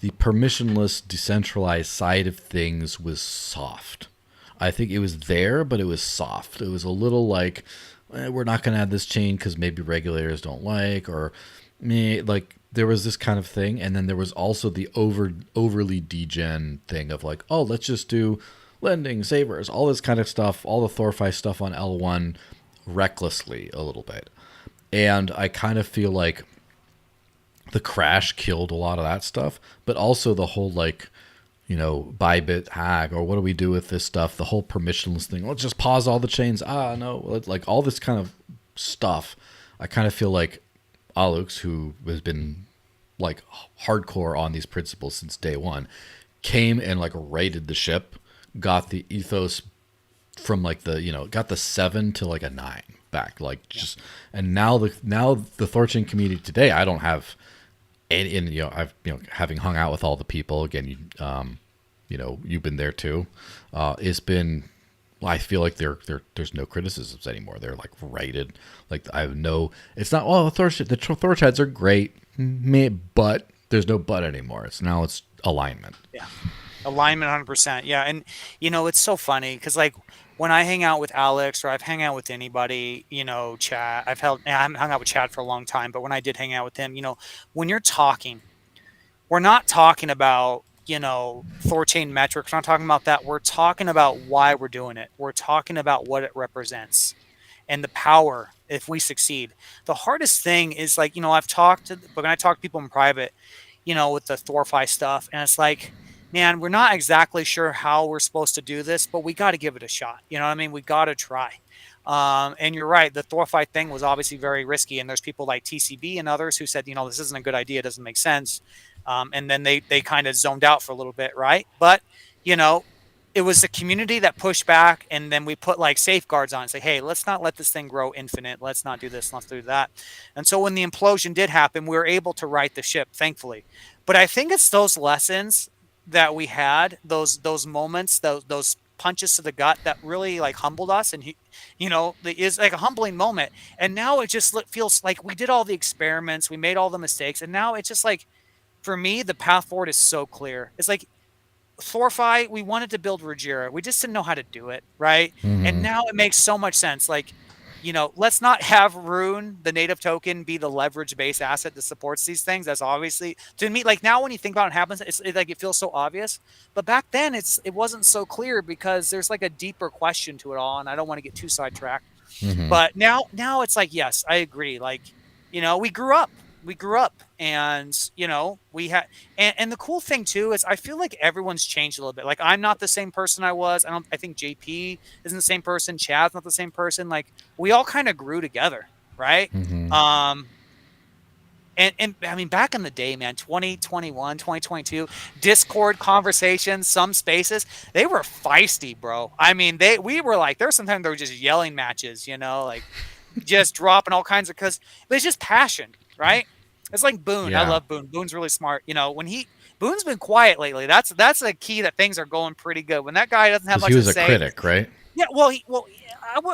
the permissionless, decentralized side of things was soft. I think it was there, but it was soft. It was a little like, we're not going to add this chain because maybe regulators don't like, or me, like there was this kind of thing. And then there was also the overly degen thing of like, oh, let's just do lending, savers, all this kind of stuff, all the THORFi stuff on L1 recklessly a little bit. And I kind of feel like the crash killed a lot of that stuff, but also the whole like, Bybit hack, or what do we do with this stuff? The whole permissionless thing. Let's just pause all the chains. No, like all this kind of stuff. I kind of feel like Alux, who has been like hardcore on these principles since day one, came and like raided the ship, got the ethos from like got the 7 to like a 9 back, like just, and now the THORChain community today, I don't have. And I've having hung out with all the people again, you've been there too. It's been, well, I feel like there's no criticisms anymore. They're like rated. Like I have no. It's not. Well, the THORChains are great, but there's no but anymore. It's alignment. Yeah. Alignment 100%. Yeah. And, it's so funny because, like, when I hang out with Alex or I've hung out with anybody, Chad, I haven't hung out with Chad for a long time, but when I did hang out with him, when you're talking, we're not talking about, THORChain metrics. We're not talking about that. We're talking about why we're doing it. We're talking about what it represents and the power if we succeed. The hardest thing is like, when I talk to people in private, with the THORFi stuff, and it's like, man, we're not exactly sure how we're supposed to do this, but we got to give it a shot. You know what I mean? We got to try. And you're right. The THORFi thing was obviously very risky. And there's people like TCB and others who said, this isn't a good idea. It doesn't make sense. And then they kind of zoned out for a little bit. Right. But, it was the community that pushed back. And then we put like safeguards on and say, hey, let's not let this thing grow infinite. Let's not do this. Let's do that. And so when the implosion did happen, we were able to right the ship, thankfully. But I think it's those lessons that we had, those moments, those punches to the gut that really like humbled us, and is like a humbling moment. And now it just feels like we did all the experiments, we made all the mistakes, and now it's just like, for me, the path forward is so clear. It's like THORFi, we wanted to build Ruggiera, we just didn't know how to do it right, and Mm-hmm. now it makes so much sense. Like, let's not have Rune, the native token, be the leverage-based asset that supports these things. That's obviously, to me, like now when you think about it happens, like it feels so obvious. But back then, it wasn't so clear because there's like a deeper question to it all, and I don't want to get too sidetracked. Mm-hmm. But now it's like, yes, I agree. Like, we grew up. We grew up, and we had, and the cool thing too is I feel like everyone's changed a little bit. Like I'm not the same person I was. I think JP isn't the same person. Chad's not the same person. Like we all kind of grew together, right? Mm-hmm. And I mean, back in the day, man, 2021, 2022, Discord conversations, some spaces, they were feisty, bro. I mean, we were like, sometimes they were just yelling matches, like just dropping all kinds of, but it's just passion, right? It's like Boone. I Yeah, love Boone. Boone's really smart. Boone's been quiet lately. That's a key that things are going pretty good. When that guy doesn't have because much he to was a say. critic, right? Yeah, well,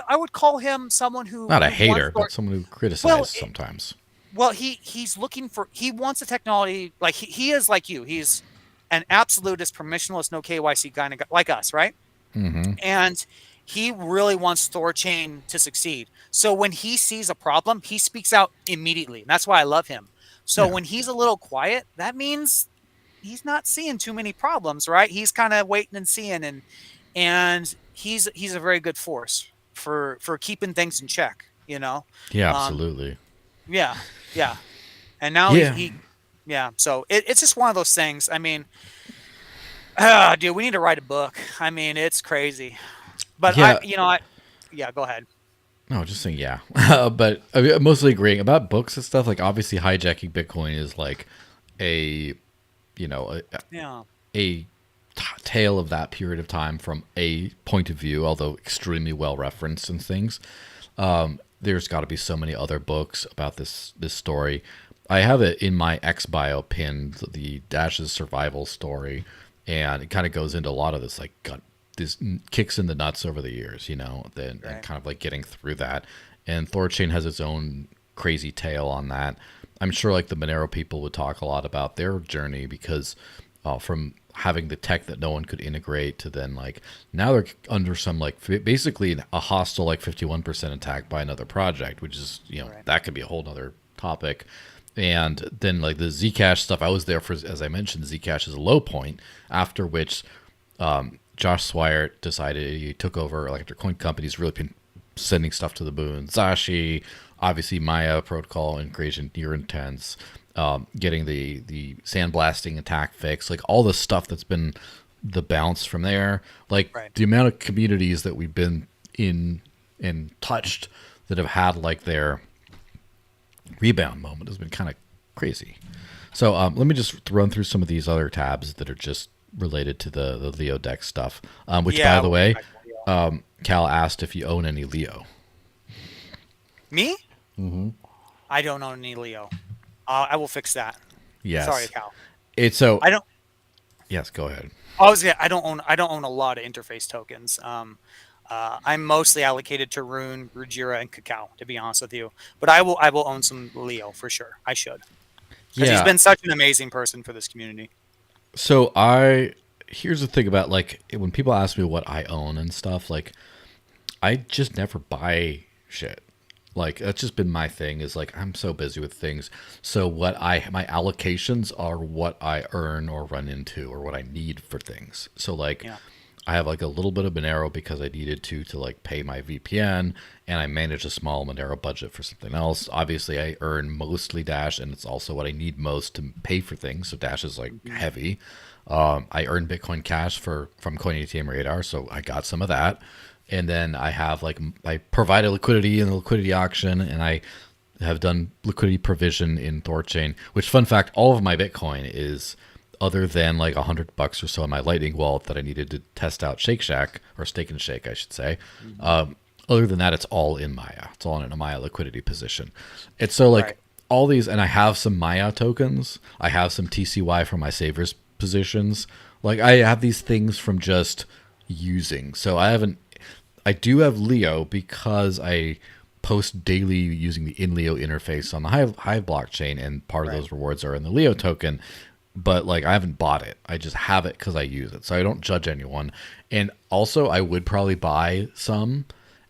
I would call him someone Not a who wants hater, but someone who well, criticizes sometimes. he's looking for, he wants a technology like he is like you. He's an absolutist, permissionless, no KYC kind of guy, like us, right? Mm-hmm. And he really wants THORChain to succeed. So when he sees a problem, he speaks out immediately. And that's why I love him. So Yeah. when he's a little quiet, that means he's not seeing too many problems, right? He's kind of waiting and seeing, and he's a very good force for keeping things in check, you know. Yeah, Um, absolutely. yeah, yeah. And now Yeah. yeah. So it's just one of those things. I mean, dude, we need to write a book. I mean, it's crazy. But Yeah. yeah, go ahead. No, just saying yeah. But I mean, I'm mostly agreeing about books and stuff. Like obviously hijacking Bitcoin is like a you know Yeah, a tale of that period of time from a point of view, although extremely well referenced and things. There's got to be so many other books about this story. I have it in my X bio pinned, the Dash's survival story, and it kind of goes into a lot of this like gut, this kicks in the nuts over the years, then and right. kind of like getting through that. And THORChain has its own crazy tale on that. I'm sure like the Monero people would talk a lot about their journey because from having the tech that no one could integrate to then like now they're under some like basically a hostile like 51% attack by another project, which is Right. that could be a whole nother topic. And then like the Zcash stuff, I was there for, as I mentioned, Zcash is a low point, after which Josh Swire decided he took over Electric Coin Company's really been sending stuff to the moon. Zashi, obviously Maya protocol integration near intense, getting the sandblasting attack fixed, like all the stuff that's been the bounce from there, like Right. the amount of communities that we've been in and touched that have had like their rebound moment has been kind of crazy. So let me just run through some of these other tabs that are just related to the Leo deck stuff. Which, by Yeah, the we'll get way, back to Leo. Cal asked if you own any Leo. Me? I don't own any Leo. I will fix that. Sorry, Yes. Cal. It's so. I don't. Yes, go ahead. I don't own a lot of interface tokens. I'm mostly allocated to Rune, Rujira, and Cacao, to be honest with you. But I will own some Leo for sure. I should, because he's Yeah. been such an amazing person for this community. So I here's the thing about like when people ask me what I own and stuff, like I just never buy shit. Like that's just been my thing is like I'm so busy with things. So what I my allocations are what I earn or run into or what I need for things. So like Yeah. I have like a little bit of Monero because I needed to like pay my VPN, and I manage a small Monero budget for something else. Obviously I earn mostly Dash, and it's also what I need most to pay for things. So Dash is like Mhm. heavy. I earn Bitcoin Cash from Coin ATM Radar, so I got some of that. And then I have like I provide a liquidity in the liquidity auction, and I have done liquidity provision in THORChain. Which, fun fact, all of my Bitcoin is, other than like $100 or so in my Lightning wallet that I needed to test out Shake Shack, or Stake and Shake, I should say. Mhm. Other than that, it's all in Maya. It's all in a Maya liquidity position. It's so like Right. all these, and I have some Maya tokens. I have some TCY for my savers positions. Like I have these things from just using. So I haven't. I do have Leo because I post daily using the InLeo interface on the Hive blockchain, and part of Right. those rewards are in the Leo token. But like I haven't bought it. I just have it because I use it. So I don't judge anyone. And also, I would probably buy some,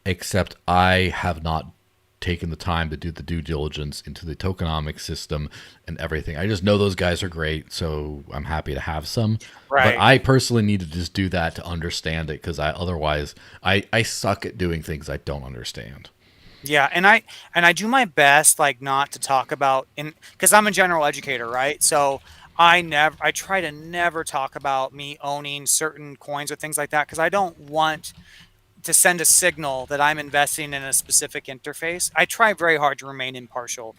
except I have not taken the time to do the due diligence into the tokenomics system and everything. I just know those guys are great, so I'm happy to have some. But Right. I personally need to just do that to understand it, because I otherwise I suck at doing things I don't understand. Yeah, and I do my best like not to talk about in because I'm a general educator, right? So I try to never talk about me owning certain coins or things like that because I don't want to send a signal that I'm investing in a specific interface. I try very hard to remain impartial,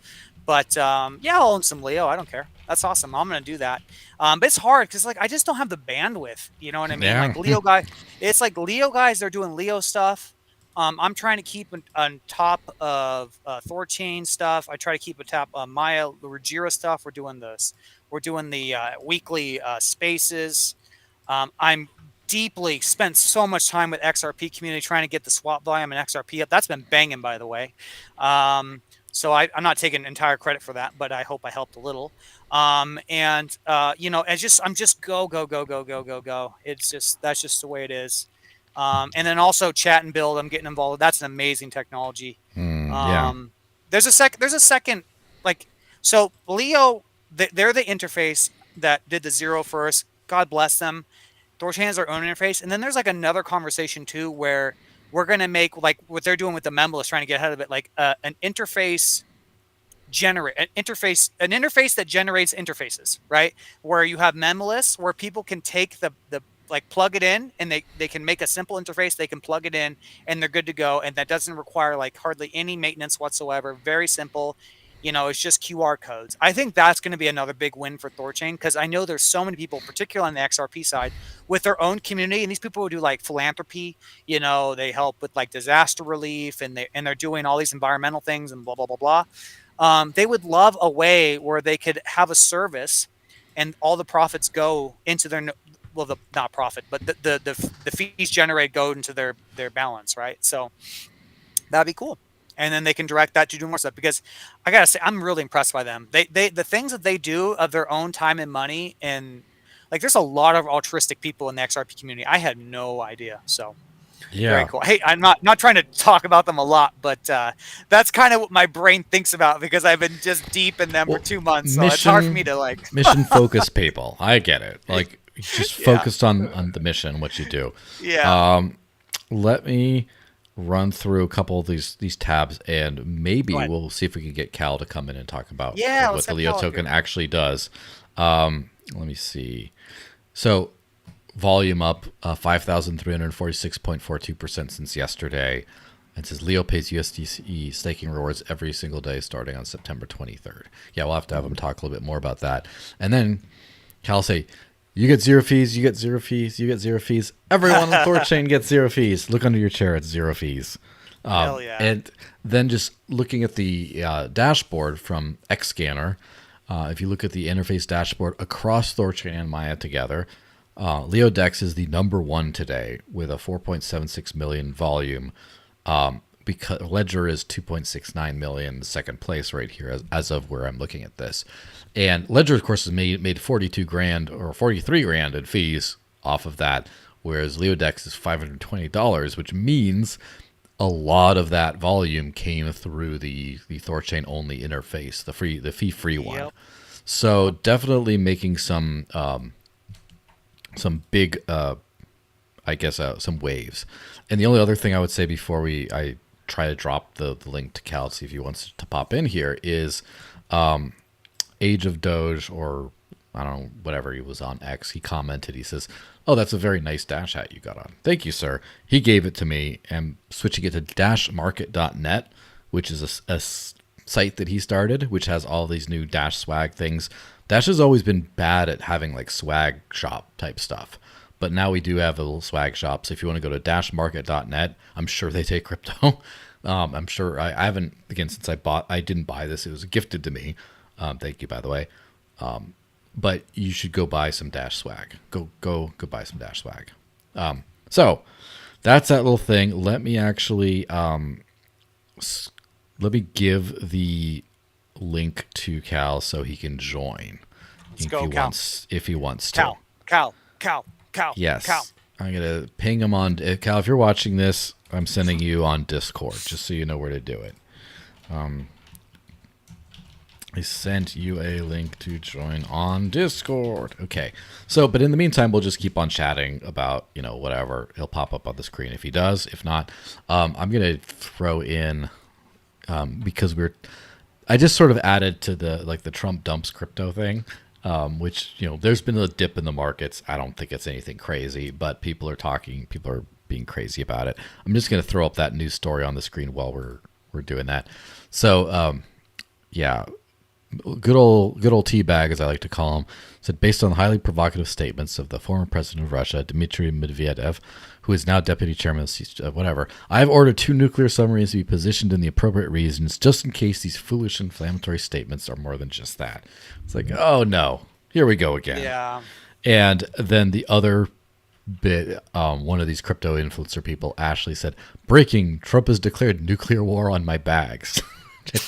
but yeah, I'll own some Leo. I don't care. That's awesome. I'm gonna do that. But it's hard because like I just don't have the bandwidth. You know what I mean? Yeah. Like it's like Leo guys. They're doing Leo stuff. I'm trying to keep on top of Thorchain stuff. I try to keep on top of Maya Rujira stuff. We're doing this. We're doing the weekly spaces. I'm deeply spent so much time with XRP community trying to get the swap volume and XRP up. That's been banging, by the way. So I'm not taking entire credit for that, but I hope I helped a little. And I'm just go go go go go go go. It's just that's just the way it is. And then also chat and build. I'm getting involved. That's an amazing technology. Yeah. Um, there's a second like So Leo, they're the interface that did the zero first. God bless them. THORChain has their own interface, and then there's like another conversation too where we're gonna make like what they're doing with the memless, trying to get ahead of it, like an interface generate an interface that generates interfaces, right? Where you have memless, where people can take the like plug it in, and they can make a simple interface. They can plug it in, and they're good to go, and that doesn't require like hardly any maintenance whatsoever. Very simple. It's just QR codes. I think that's going to be another big win for THORChain, because I know there's so many people, particularly on the XRP side, with their own community, and these people who do like philanthropy. They help with like disaster relief, and they're doing all these environmental things and blah blah blah blah. They would love a way where they could have a service, and all the profits go into their, well, the not profit, but the fees generated go into their balance, right? So that'd be cool. And then they can direct that to do more stuff, because I gotta say, I'm really impressed by them. The things that they do of their own time and money, and like there's a lot of altruistic people in the XRP community. I had no idea. So very Yeah. cool. Hey, I'm not trying to talk about them a lot, but that's kind of what my brain thinks about, because I've been just deep in them for Well, 2 months, so it's hard for me mission to like. mission focused people. I get it. Like just Yeah, focused on the mission, what you do. yeah. Um, let me run through a couple of these tabs, and Go maybe ahead. we'll see if we can get Cal to come in and talk about Yeah, what let's the have Leo Cal up token here. actually does. Let me see. So volume up 5,346.42% since yesterday. It says Leo pays USDC staking rewards every single day starting on September 23rd. Yeah, we'll have to have him talk a little bit more about that. And then Cal say, you get zero fees, you get zero fees, you get zero fees. Everyone on THORChain gets zero fees. Look under your chair, it's zero fees. Hell yeah. And then just looking at the dashboard from Xscanner, if you look at the interface dashboard across THORChain and Maya together, LeoDex is the number one today with a 4.76 million volume. Because Ledger is 2.69 million, second place right here as of where I'm looking at this. And Ledger, of course, has made 42 grand or 43 grand in fees off of that, whereas LeoDex is $520, which means a lot of that volume came through the THORChain-Only interface, the fee free one. Yep. So definitely making some big I guess some waves. And the only other thing I would say before I try to drop the link to Cal, see if he wants to pop in here, is Age of Doge, or I don't know, whatever he was on X, he commented, he says, "Oh, that's a very nice Dash hat you got on. Thank you, sir." He gave it to me, and switching it to dashmarket.net, which is a site that he started, which has all these new Dash swag things. Dash has always been bad at having like swag shop type stuff. But now we do have a little swag shop. So if you want to go to dashmarket.net, I'm sure they take crypto. I'm sure I haven't, again, since I didn't buy this. It was gifted to me. Thank you, by the way. But you should go buy some Dash swag. Go buy some Dash swag. So that's that little thing. Let me actually, let me give the link to Cal so he can join Let's go, Cal. if he wants to. Cal. Yes. I'm going to ping him on. Cal, if you're watching this, I'm sending you on Discord just so you know where to do it. I sent you a link to join on Discord. Okay. So, but in the meantime, we'll just keep on chatting about, whatever. He'll pop up on the screen if he does. If not, I'm going to throw in, because I just sort of added to the Trump dumps crypto thing. Which, there's been a dip in the markets. I don't think it's anything crazy, but people are being crazy about it. I'm just going to throw up that news story on the screen while we're doing that. So, yeah, good old teabag, as I like to call him, said, based on the highly provocative statements of the former president of Russia, Dmitry Medvedev, who is now deputy chairman of whatever, I have ordered 2 nuclear submarines to be positioned in the appropriate regions just in case these foolish inflammatory statements are more than just that. It's like, oh no, here we go again. Yeah. And then the other bit, one of these crypto influencer people, Ashley, said, breaking, Trump has declared nuclear war on my bags.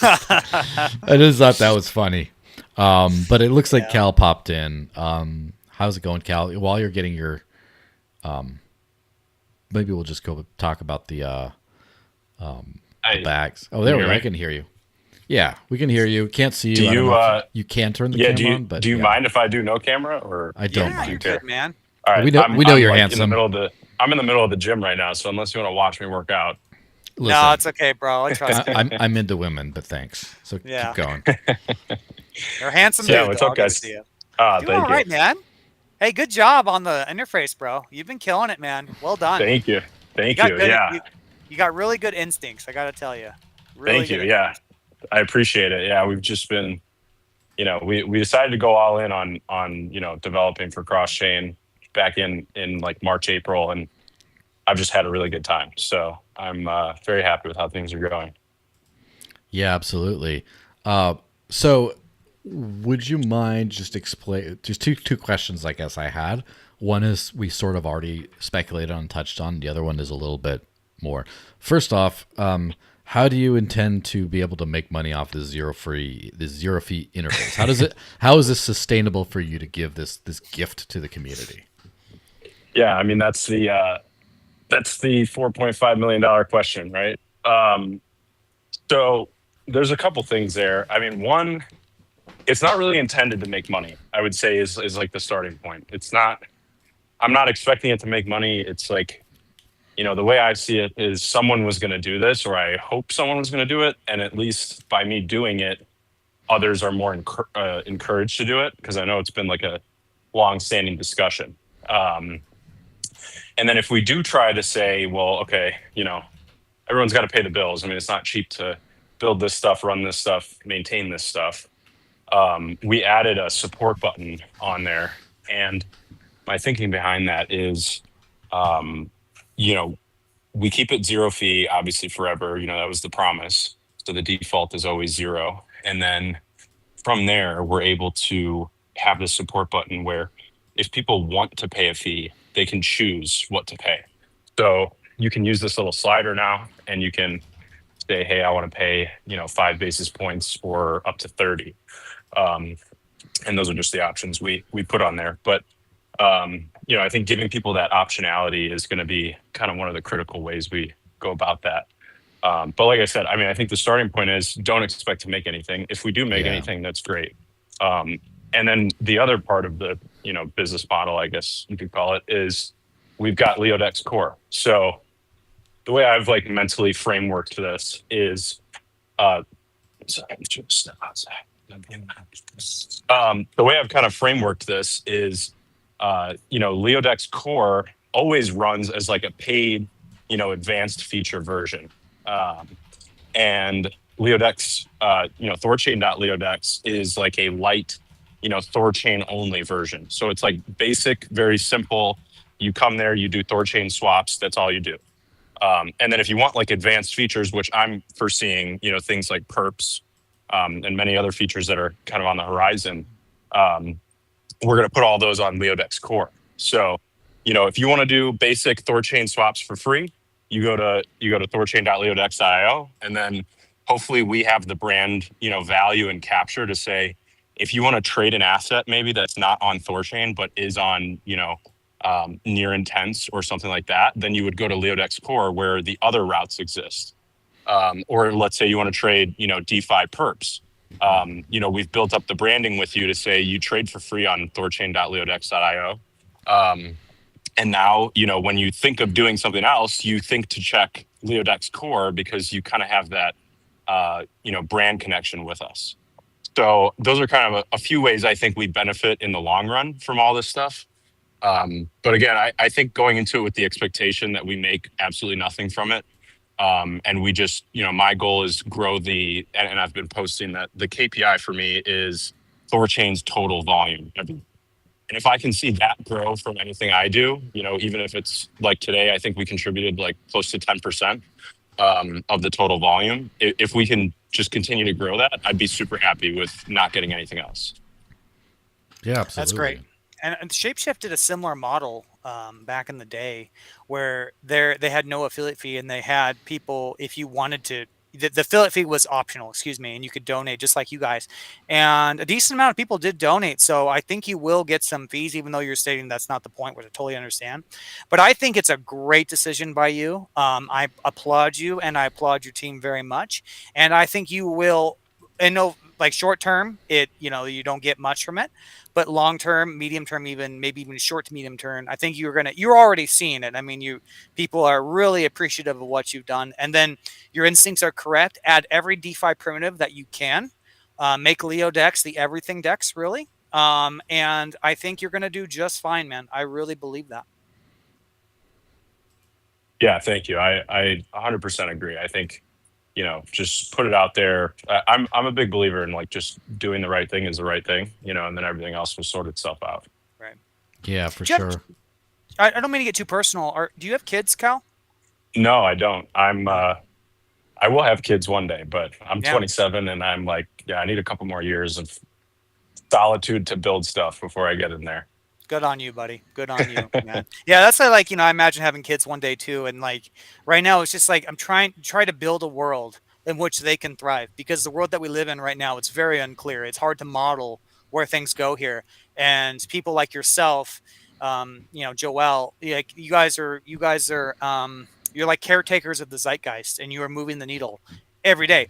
I just thought that was funny. But it looks like Cal popped in. How's it going, Cal? While you're getting your, maybe we'll just go talk about the I, bags. Oh, there we go. hear me? I can hear you. Yeah, we can hear you. Can't see Do you. I don't you know if you can turn the yeah, camera on, but do you yeah, mind if I do no camera, or I don't Yeah, do you you're mind. good, care? man. All right. We know we know I'm you're like in the handsome. middle of the gym right now, so unless you want to watch me work out. No, Listen, it's okay, bro. I trust you. I'm into women, but thanks. So keep Yeah, going. you're a handsome So Yeah, dude, what's though. up, I'll give it to guys? you. Doing all Thank you. right, man. Hey, good job on the interface, bro. You've been killing it, man. Well done. Thank you. You Thank got you. good. Yeah. You got really good instincts. I got to tell you, really Thank good you. Yeah. instincts. I appreciate it. Yeah, we've just been, we decided to go all in on, developing for cross chain back in like March, April, and I've just had a really good time. So I'm very happy with how things are going. yeah, absolutely. Uh, so would you mind just explain just two questions I guess I had. One is we sort of already speculated on, touched on. The other one is a little bit more. First off, how do you intend to be able to make money off this zero fee interface? How is this sustainable for you to give this gift to the community? Yeah, I mean that's the $4.5 million question, right? So there's a couple things there. I mean, one, it's not really intended to make money. I would say is like the starting point. It's not. I'm not expecting it to make money. It's like, the way I see it is someone was going to do this, or I hope someone was going to do it, and at least by me doing it, others are more encouraged to do it, because I know it's been like a long-standing discussion. Um, and then if we do try to say, well, okay, everyone's got to pay the bills. I mean, it's not cheap to build this stuff, run this stuff, maintain this stuff. We added a support button on there, and my thinking behind that is, um, you know, we keep it zero fee, obviously forever. That was the promise. So the default is always zero. And then from there, we're able to have the support button where if people want to pay a fee, they can choose what to pay. So you can use this little slider now, and you can say, hey, I want to pay, 5 basis points or up to 30. Um, and those are just the options we put on there. But I think giving people that optionality is going to be kind of one of the critical ways we go about that. But like I said, I mean, I think the starting point is don't expect to make anything. If we do make Yeah. anything, that's great. And then the other part of the business model, I guess you could call it, is we've got Leodex Core. So the way I've like mentally frameworked this is, sorry, I'm just step outside. The way I've kind of frameworked this is, Leodex Core always runs as like a paid, advanced feature version. And Leodex, THORChain.Leodex is like a light, THORChain-only version. So it's like basic, very simple. You come there, you do THORChain swaps. That's all you do. And then if you want like advanced features, which I'm foreseeing, things like perps, and many other features that are kind of on the horizon, we're going to put all those on Leodex Core. So, if you want to do basic THORChain swaps for free, you go to THORChain.Leodex.io, and then hopefully we have the brand, value and capture to say, if you want to trade an asset maybe that's not on THORChain but is on, near intense or something like that, then you would go to Leodex Core where the other routes exist. Or let's say you want to trade, DeFi perps. We've built up the branding with you to say you trade for free on THORChain.Leodex.io. And now, when you think of doing something else, you think to check Leodex Core because you kind of have that, brand connection with us. So those are kind of a few ways I think we benefit in the long run from all this stuff. But again, I think going into it with the expectation that we make absolutely nothing from it. And we just, my goal is grow and I've been posting that the KPI for me is THORChain's total volume. And if I can see that grow from anything I do, even if it's like today, I think we contributed like close to 10% of the total volume. If we can just continue to grow that, I'd be super happy with not getting anything else. Yeah, That's great. absolutely. And Shapeshift did a similar model back in the day where they had no affiliate fee, and they had people, if you wanted to, the affiliate fee was optional, excuse me, and you could donate just like you guys. And a decent amount of people did donate. So I think you will get some fees, even though you're stating that's not the point, which I totally understand. But I think it's a great decision by you. I applaud you, and I applaud your team very much. And I think you will and no, like short term, you don't get much from it, but long term, medium term, even maybe even short to medium term, I think you're already seeing it. I mean, people are really appreciative of what you've done, and then your instincts are correct. Add every DeFi primitive that you can. Make Leo Dex the everything Dex, really. And I think you're going to do just fine, man. I really believe that. Yeah, thank you. I 100% agree. I think, just put it out there. I'm a big believer in like just doing the right thing is the right thing, and then everything else will sort itself out. Right. Yeah, for Do you have, sure. I don't mean to get too personal. Do you have kids, Cal? No, I don't. No. I will have kids one day, but I'm Yeah. 27 and I'm like, yeah, I need a couple more years of solitude to build stuff before I get in there. Good on you, buddy. Good on you, man. Yeah, that's why, like, I imagine having kids one day too. And like right now, it's just like I'm try to build a world in which they can thrive, because the world that we live in right now, it's very unclear. It's hard to model where things go here. And people like yourself, Joel, like you're like caretakers of the zeitgeist, and you are moving the needle every day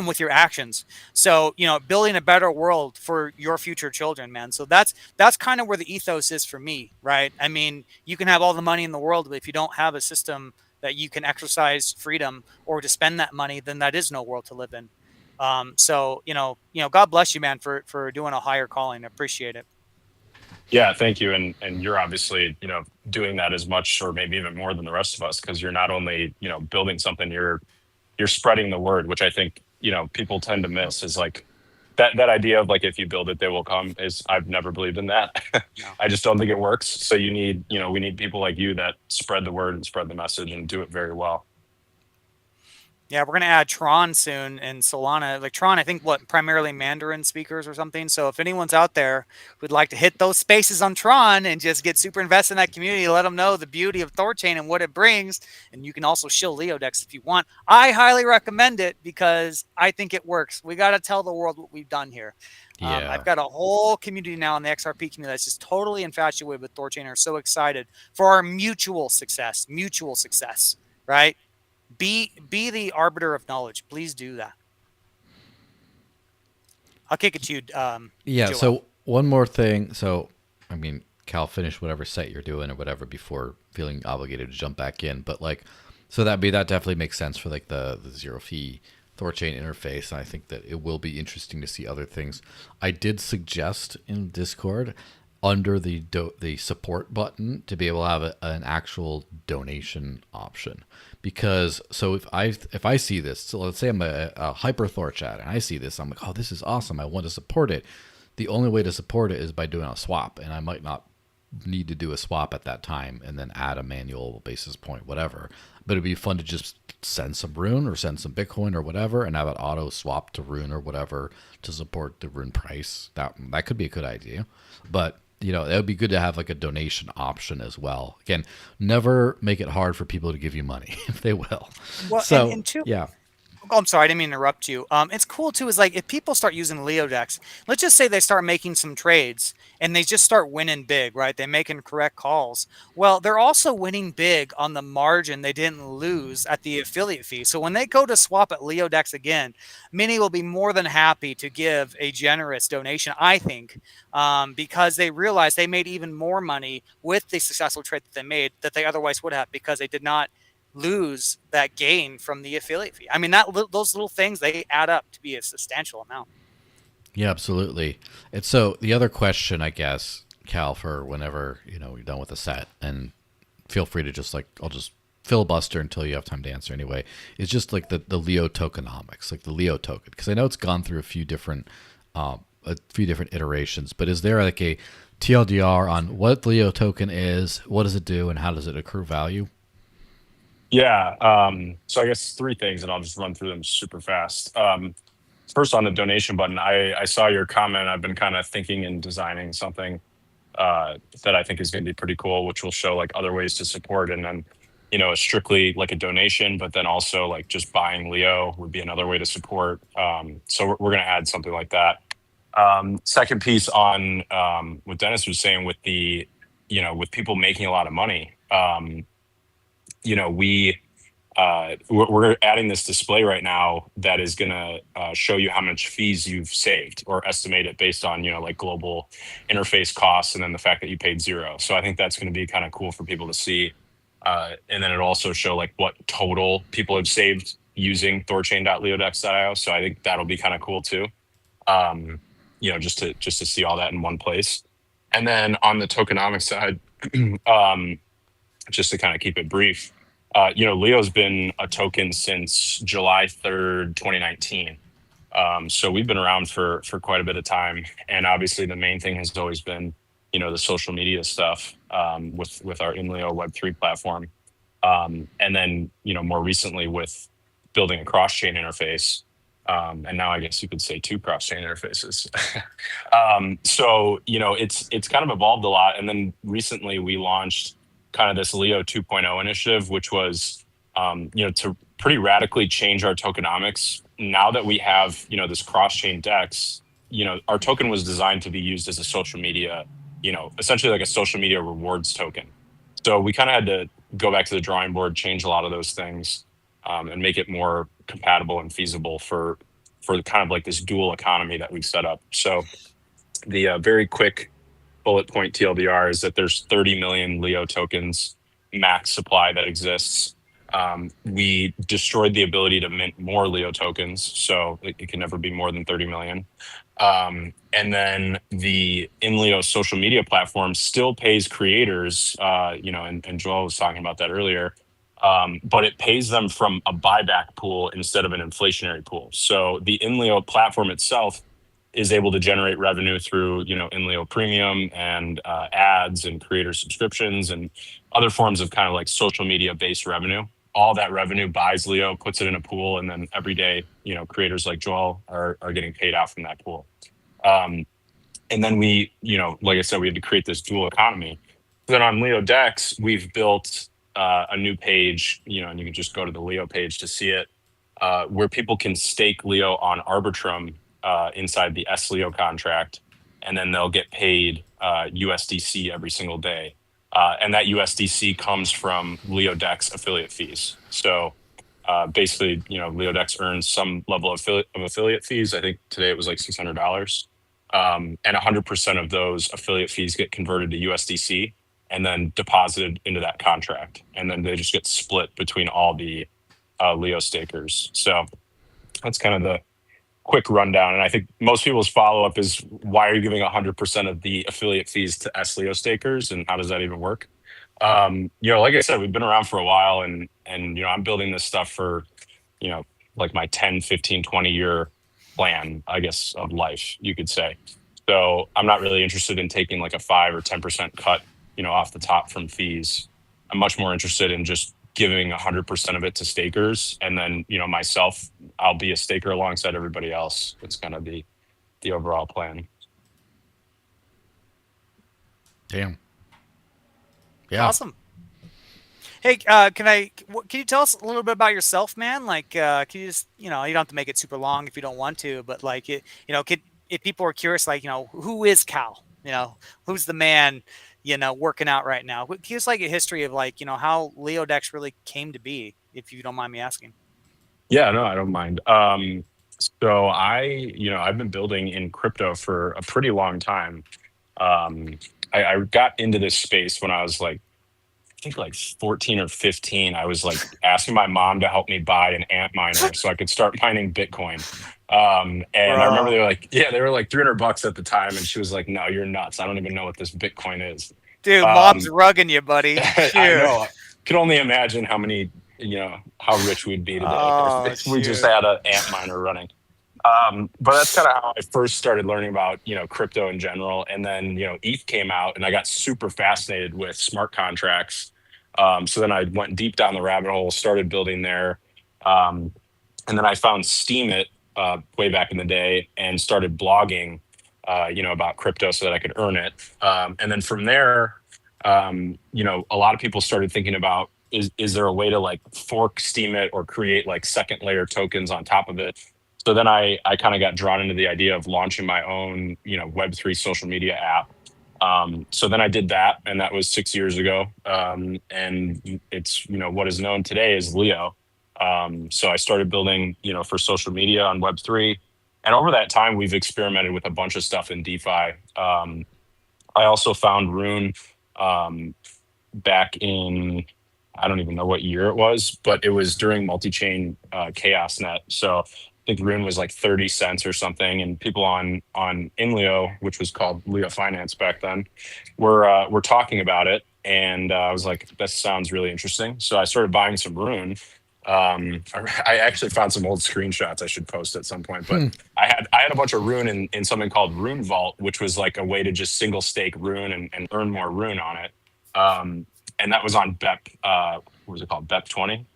with your actions. So, building a better world for your future children, man. So that's kind of where the ethos is for me, right? I mean, you can have all the money in the world, but if you don't have a system that you can exercise freedom or to spend that money, then that is no world to live in. So, God bless you, man, for doing a higher calling. I appreciate it. Yeah, thank you. And you're obviously, doing that as much or maybe even more than the rest of us, because you're not only, building something, you're spreading the word, which I think, people tend to miss is like that idea of like if you build it, they will come is I've never believed in that. No. I just don't think it works. So we need people like you that spread the word and spread the message and do it very well. Yeah, we're gonna add Tron soon in Solana. Like Tron, I think primarily Mandarin speakers or something. So if anyone's out there who'd like to hit those spaces on Tron and just get super invested in that community, let them know the beauty of THORChain and what it brings. And you can also shill Leodex if you want. I highly recommend it because I think it works. We got to tell the world what we've done here. Yeah. I've got a whole community now in the XRP community that's just totally infatuated with THORChain and are so excited for our mutual success, right? Be the arbiter of knowledge. Please do that. I'll kick it to you. Yeah. Joel. So one more thing. So, I mean, Cal, finish whatever set you're doing or whatever before feeling obligated to jump back in. But like, so that definitely makes sense for like the zero fee THORChain interface. And I think that it will be interesting to see other things. I did suggest in Discord under the support button to be able to have an actual donation option, because so if I see this, so let's say I'm a hyper Thor chat and I see this, I'm like, oh, this is awesome, I want to support it. The only way to support it is by doing a swap, and I might not need to do a swap at that time and then add a manual basis point, whatever. But it'd be fun to just send some Rune or send some Bitcoin or whatever and have it auto swap to Rune or whatever to support the Rune price. That could be a good idea. But it would be good to have like a donation option as well. Again, never make it hard for people to give you money if they will. Well, So, and two, yeah. Oh, I'm sorry, I didn't mean to interrupt you. It's cool too. Is like if people start using Leodex, let's just say they start making some trades and they just start winning big, right? They're making correct calls. Well, they're also winning big on the margin they didn't lose at the affiliate fee. So when they go to swap at Leodex again, many will be more than happy to give a generous donation, I think, because they realize they made even more money with the successful trade that they made that they otherwise would have, because they did not lose that gain from the affiliate fee. I mean, those little things, they add up to be a substantial amount. Yeah, absolutely. And so the other question, I guess, Cal, for whenever you're done with the set, and feel free to just I'll just filibuster until you have time to answer anyway, is just like the Leo tokenomics, like the Leo token, because I know it's gone through a few different iterations, but is there like a TLDR on what Leo token is, what does it do, and how does it accrue value? Yeah. So I guess three things, and I'll just run through them super fast. First, on the donation button, I saw your comment. I've been kind of thinking and designing something that I think is going to be pretty cool, which will show like other ways to support, and then strictly like a donation, but then also like just buying Leo would be another way to support. So we're going to add something like that. Second piece on what Dennis was saying with with people making a lot of money. We we're adding this display right now that is going to show you how much fees you've saved, or estimate it based on, like global interface costs, and then the fact that you paid zero. So I think that's going to be kind of cool for people to see. And then it'll also show like what total people have saved using thorchain.leodex.io. So I think that'll be kind of cool too. Just to see all that in one place. And then on the tokenomics side, just to kind of keep it brief, Leo's been a token since July 3rd, 2019. So we've been around for quite a bit of time. And obviously the main thing has always been, the social media stuff, with our InLeo Web3 platform. And then, more recently with building a cross-chain interface. And now I guess you could say two cross-chain interfaces. So, it's kind of evolved a lot. And then recently we launched kind of this Leo 2.0 initiative, which was, to pretty radically change our tokenomics. Now that we have, this cross-chain DEX, our token was designed to be used as a social media, essentially like a social media rewards token. So we kind of had to go back to the drawing board, change a lot of those things, and make it more compatible and feasible for kind of like this dual economy that we've set up. So the very quick bullet point TLDR is that there's 30 million Leo tokens max supply that exists. We destroyed the ability to mint more Leo tokens, so it can never be more than 30 million. And then the InLeo social media platform still pays creators, and Joel was talking about that earlier, but it pays them from a buyback pool instead of an inflationary pool. So the InLeo platform itself is able to generate revenue through, InLeo Premium and ads and creator subscriptions and other forms of kind of like social media based revenue. All that revenue buys Leo, puts it in a pool, and then every day, creators like Joel are getting paid out from that pool. And then we, like I said, we had to create this dual economy. Then on Leo Dex, we've built a new page, and you can just go to the Leo page to see it, where people can stake Leo on Arbitrum inside the S-Leo contract, and then they'll get paid USDC every single day. And that USDC comes from Leo Dex affiliate fees. So basically, Leo Dex earns some level of affiliate fees. I think today it was like $600. And 100% of those affiliate fees get converted to USDC and then deposited into that contract. And then they just get split between all the Leo stakers. So that's kind of the quick rundown. And I think most people's follow-up is, why are you giving 100% of the affiliate fees to S-Leo stakers, and how does that even work? Like I said, we've been around for a while, and I'm building this stuff for, like my 10, 15, 20 year plan, I guess, of life, you could say. So I'm not really interested in taking like a 5 or 10% cut, off the top from fees. I'm much more interested in just giving 100% of it to stakers, and then myself, I'll be a staker alongside everybody else. It's kind of the overall plan. Damn. Yeah. Awesome. Hey, can you tell us a little bit about yourself, man? Like, can you just, you don't have to make it super long if you don't want to, but like, if people are curious, like, who is Cal? Who's the man, working out right now? Give us like a history of like, how Leo Dex really came to be, if you don't mind me asking. Yeah, no, I don't mind. So I've been building in crypto for a pretty long time. I got into this space when I was like, I think like 14 or 15. I was like asking my mom to help me buy an ant miner so I could start mining Bitcoin. And I remember they were like $300 at the time, and she was like, "No, you're nuts. I don't even know what this Bitcoin is." Dude, mom's rugging you, buddy. I know. I could only imagine how rich we'd be today if we just had an ant miner running. But that's kind of how I first started learning about, crypto in general. And then, ETH came out, and I got super fascinated with smart contracts. So then I went deep down the rabbit hole, started building there. And then I found Steemit way back in the day and started blogging, about crypto so that I could earn it. And then from there, a lot of people started thinking about, is there a way to like fork Steemit or create like second layer tokens on top of it? So then I kind of got drawn into the idea of launching my own, Web3 social media app. So then I did that, and that was 6 years ago. And it's, what is known today as Leo. So I started building, for social media on Web3. And over that time, we've experimented with a bunch of stuff in DeFi. I also found Rune um, back in, I don't even know what year it was, but it was during multi-chain chaos net. So I think Rune was like 30 cents or something, and people on Inleo, which was called Leo Finance back then, were talking about it, and I was like, that sounds really interesting. So I started buying some Rune. I actually found some old screenshots I should post at some point, but I had a bunch of Rune in something called Rune Vault, which was like a way to just single stake Rune and earn more Rune on it. And that was on BEP. What was it called? BEP 20,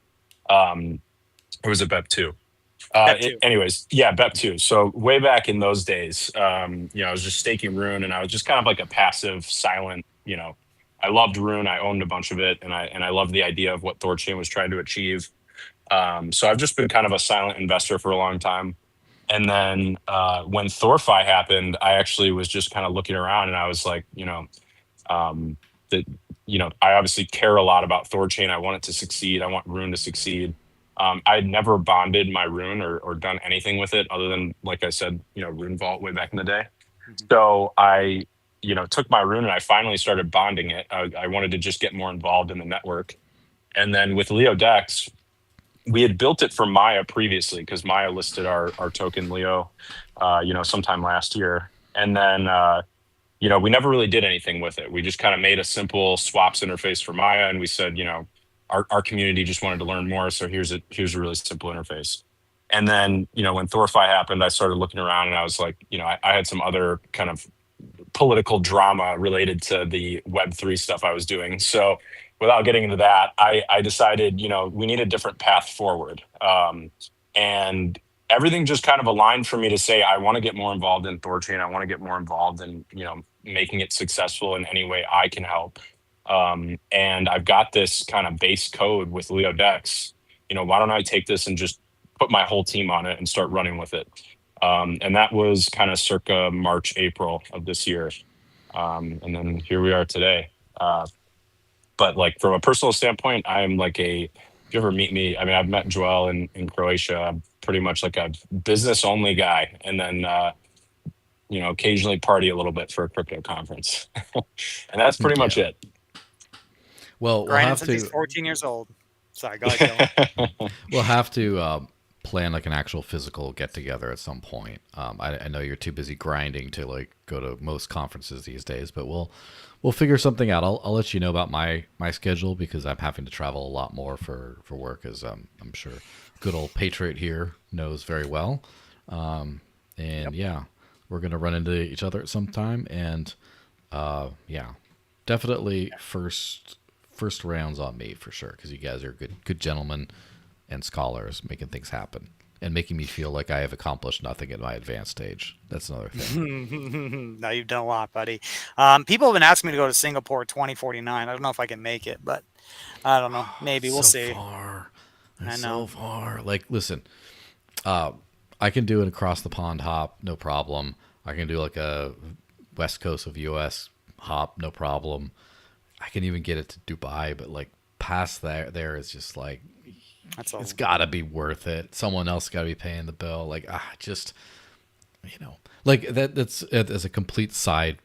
or was it BEP 2? That too. Anyways, yeah, BEP 2. So way back in those days, I was just staking Rune, and I was just kind of like a passive, silent. I loved Rune. I owned a bunch of it, and I loved the idea of what THORChain was trying to achieve. So I've just been kind of a silent investor for a long time. And then when THORFi happened, I actually was just kind of looking around, and I was like, that I obviously care a lot about THORChain. I want it to succeed. I want Rune to succeed. I had never bonded my Rune or done anything with it other than, like I said, Rune Vault way back in the day. So I, took my Rune and I finally started bonding it. I wanted to just get more involved in the network. And then with LeoDex, we had built it for Maya previously because Maya listed our token Leo, sometime last year. And then, we never really did anything with it. We just kind of made a simple swaps interface for Maya, and we said, our community just wanted to learn more, so here's a really simple interface. And then, when THORFi happened, I started looking around, and I was like, I had some other kind of political drama related to the Web3 stuff I was doing. So without getting into that, I decided, we need a different path forward. And everything just kind of aligned for me to say, I want to get more involved in THORChain. I want to get more involved in, making it successful in any way I can help. And I've got this kind of base code with LeoDex. Why don't I take this and just put my whole team on it and start running with it? And that was kind of circa March, April of this year. And then here we are today. But like from a personal standpoint, I'm like if you ever meet me, I mean, I've met Joel in Croatia. I'm pretty much like a business only guy. And then, occasionally party a little bit for a crypto conference. And that's pretty much it. Well, we'll Grinding have since he's to 14 years old. Sorry, go ahead, Dylan. we'll have to plan like an actual physical get together at some point. I know you're too busy grinding to like go to most conferences these days, but we'll figure something out. I'll let you know about my schedule because I'm having to travel a lot more for work, as I'm sure good old Patriot here knows very well. Yeah, we're gonna run into each other at some time, and yeah, definitely first rounds on me for sure, because you guys are good gentlemen and scholars making things happen and making me feel like I have accomplished nothing at my advanced stage. That's another thing. No, you've done a lot, buddy. People have been asking me to go to Singapore 2049. I don't know if I can make it, but I don't know. Maybe we'll see. Far. I So know. far. Like, listen, I can do an across the pond hop, no problem. I can do like a west coast of US hop, no problem. I can even get it to Dubai, but like past there is just like, it's got to be worth it. Someone else got to be paying the bill. Like, just, like that's as a complete side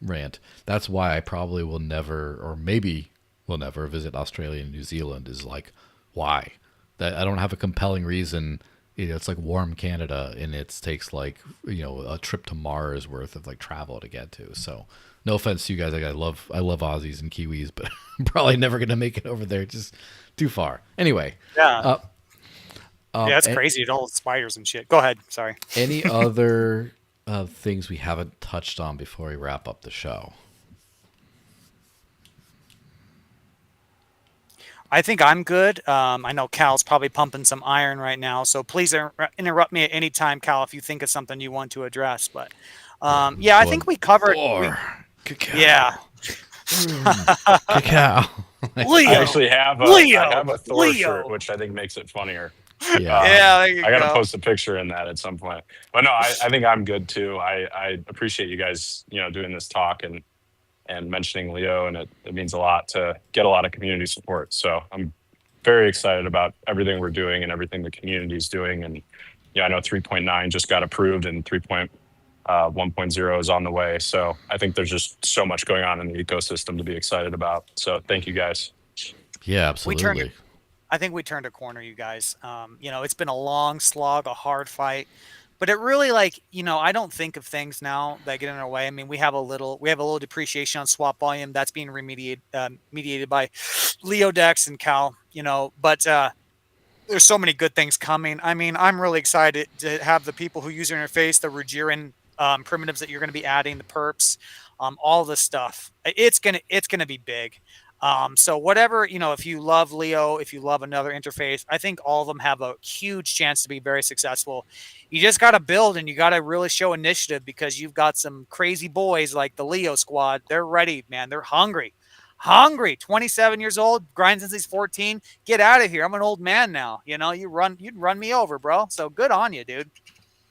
rant. That's why I probably will never, or maybe will never visit Australia and New Zealand, is like, why? That I don't have a compelling reason. It's like warm Canada, and it takes like, a trip to Mars worth of like travel to get to. So no offense to you guys. Like, I love Aussies and Kiwis, but I'm probably never going to make it over there. Just too far. Anyway. Yeah. Yeah, it's crazy. All the spiders and shit. Go ahead. Sorry. Any other things we haven't touched on before we wrap up the show? I think I'm good. I know Cal's probably pumping some iron right now, so please interrupt me at any time, Cal, if you think of something you want to address. But yeah, I think we covered. Cacao. Yeah. Cacao. Leo. I actually have a Thor shirt, which I think makes it funnier. Yeah, there you I gotta go. post a picture in that at some point. But no, I think I'm good too. I appreciate you guys, doing this talk and mentioning Leo, and it means a lot to get a lot of community support. So I'm very excited about everything we're doing and everything the community is doing. And yeah, I know 3.9 just got approved and 3.1.0 is on the way. So I think there's just so much going on in the ecosystem to be excited about. So thank you guys. Yeah, We turned absolutely. I think we turned a corner, you guys. It's been a long slog, a hard fight, but it really like, I don't think of things now that get in our way. I mean, we have a little depreciation on swap volume that's being mediated by Leodex and Cal, but there's so many good things coming. I mean, I'm really excited to have the people who user interface, the Rugiran primitives that you're going to be adding, the perps, all this stuff. It's gonna be big. So whatever, if you love Leo, if you love another interface, I think all of them have a huge chance to be very successful. You just got to build and you got to really show initiative because you've got some crazy boys like the Leo squad. They're ready, man. They're hungry. Hungry, 27 years old, grind since he's 14. Get out of here. I'm an old man now. You'd run me over, bro. So good on you, dude.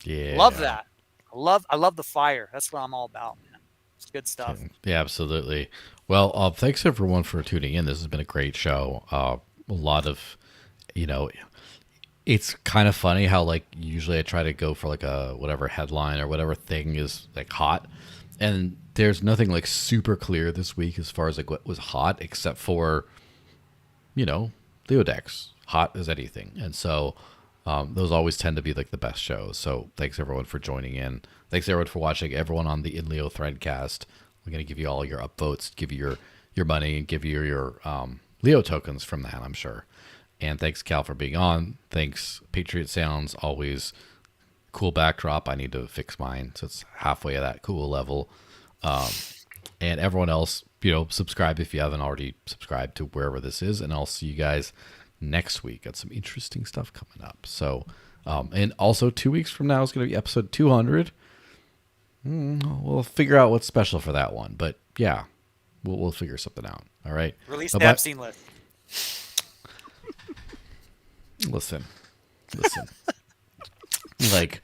Love Yeah. that. I love the fire. That's what I'm all about, man. It's good stuff. Yeah, absolutely. Well, thanks everyone for tuning in. This has been a great show. A lot of, you know, it's kind of funny how like usually I try to go for like a whatever headline or whatever thing is like hot, and there's nothing like super clear this week as far as like what was hot except for Leodex, hot as anything. And so those always tend to be like the best shows. So thanks everyone for joining in. Thanks everyone for watching. Everyone on the InLeo Threadcast. We're gonna give you all your upvotes, give you your money, and give you your Leo tokens from that, I'm sure. And thanks Cal for being on. Thanks Patriotsounds, always cool backdrop. I need to fix mine, so it's halfway at that cool level. And everyone else, subscribe if you haven't already subscribed to wherever this is. And I'll see you guys next week. Got some interesting stuff coming up. So, and also 2 weeks from now is going to be episode 200. We'll figure out what's special for that one. But yeah, we'll figure something out. All right. Release the Epstein list. Listen. Like,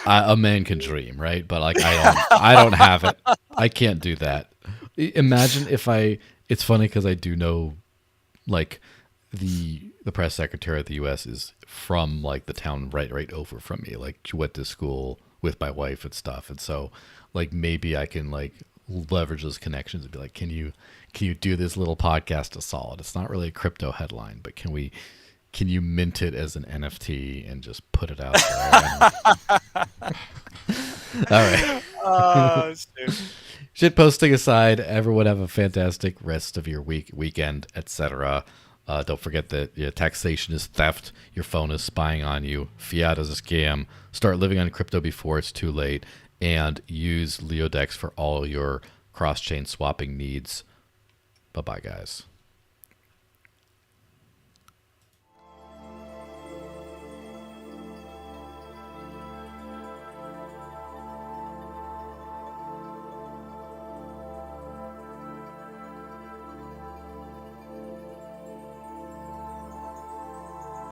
a man can dream, right? But like, I don't have it. I can't do that. Imagine if it's funny because I do know, like, the press secretary of the U.S. is from like the town right over from me. Like, she went to school with my wife and stuff, and so like maybe I can like leverage those connections and be like, can you do this little podcast to Solid? It's not really a crypto headline, but can you mint it as an NFT and just put it out there? All right. Oh, shit. Shit posting aside, everyone have a fantastic rest of your weekend, etc. Don't forget that taxation is theft. Your phone is spying on you. Fiat is a scam. Start living on crypto before it's too late. And use Leodex for all your cross-chain swapping needs. Bye-bye, guys.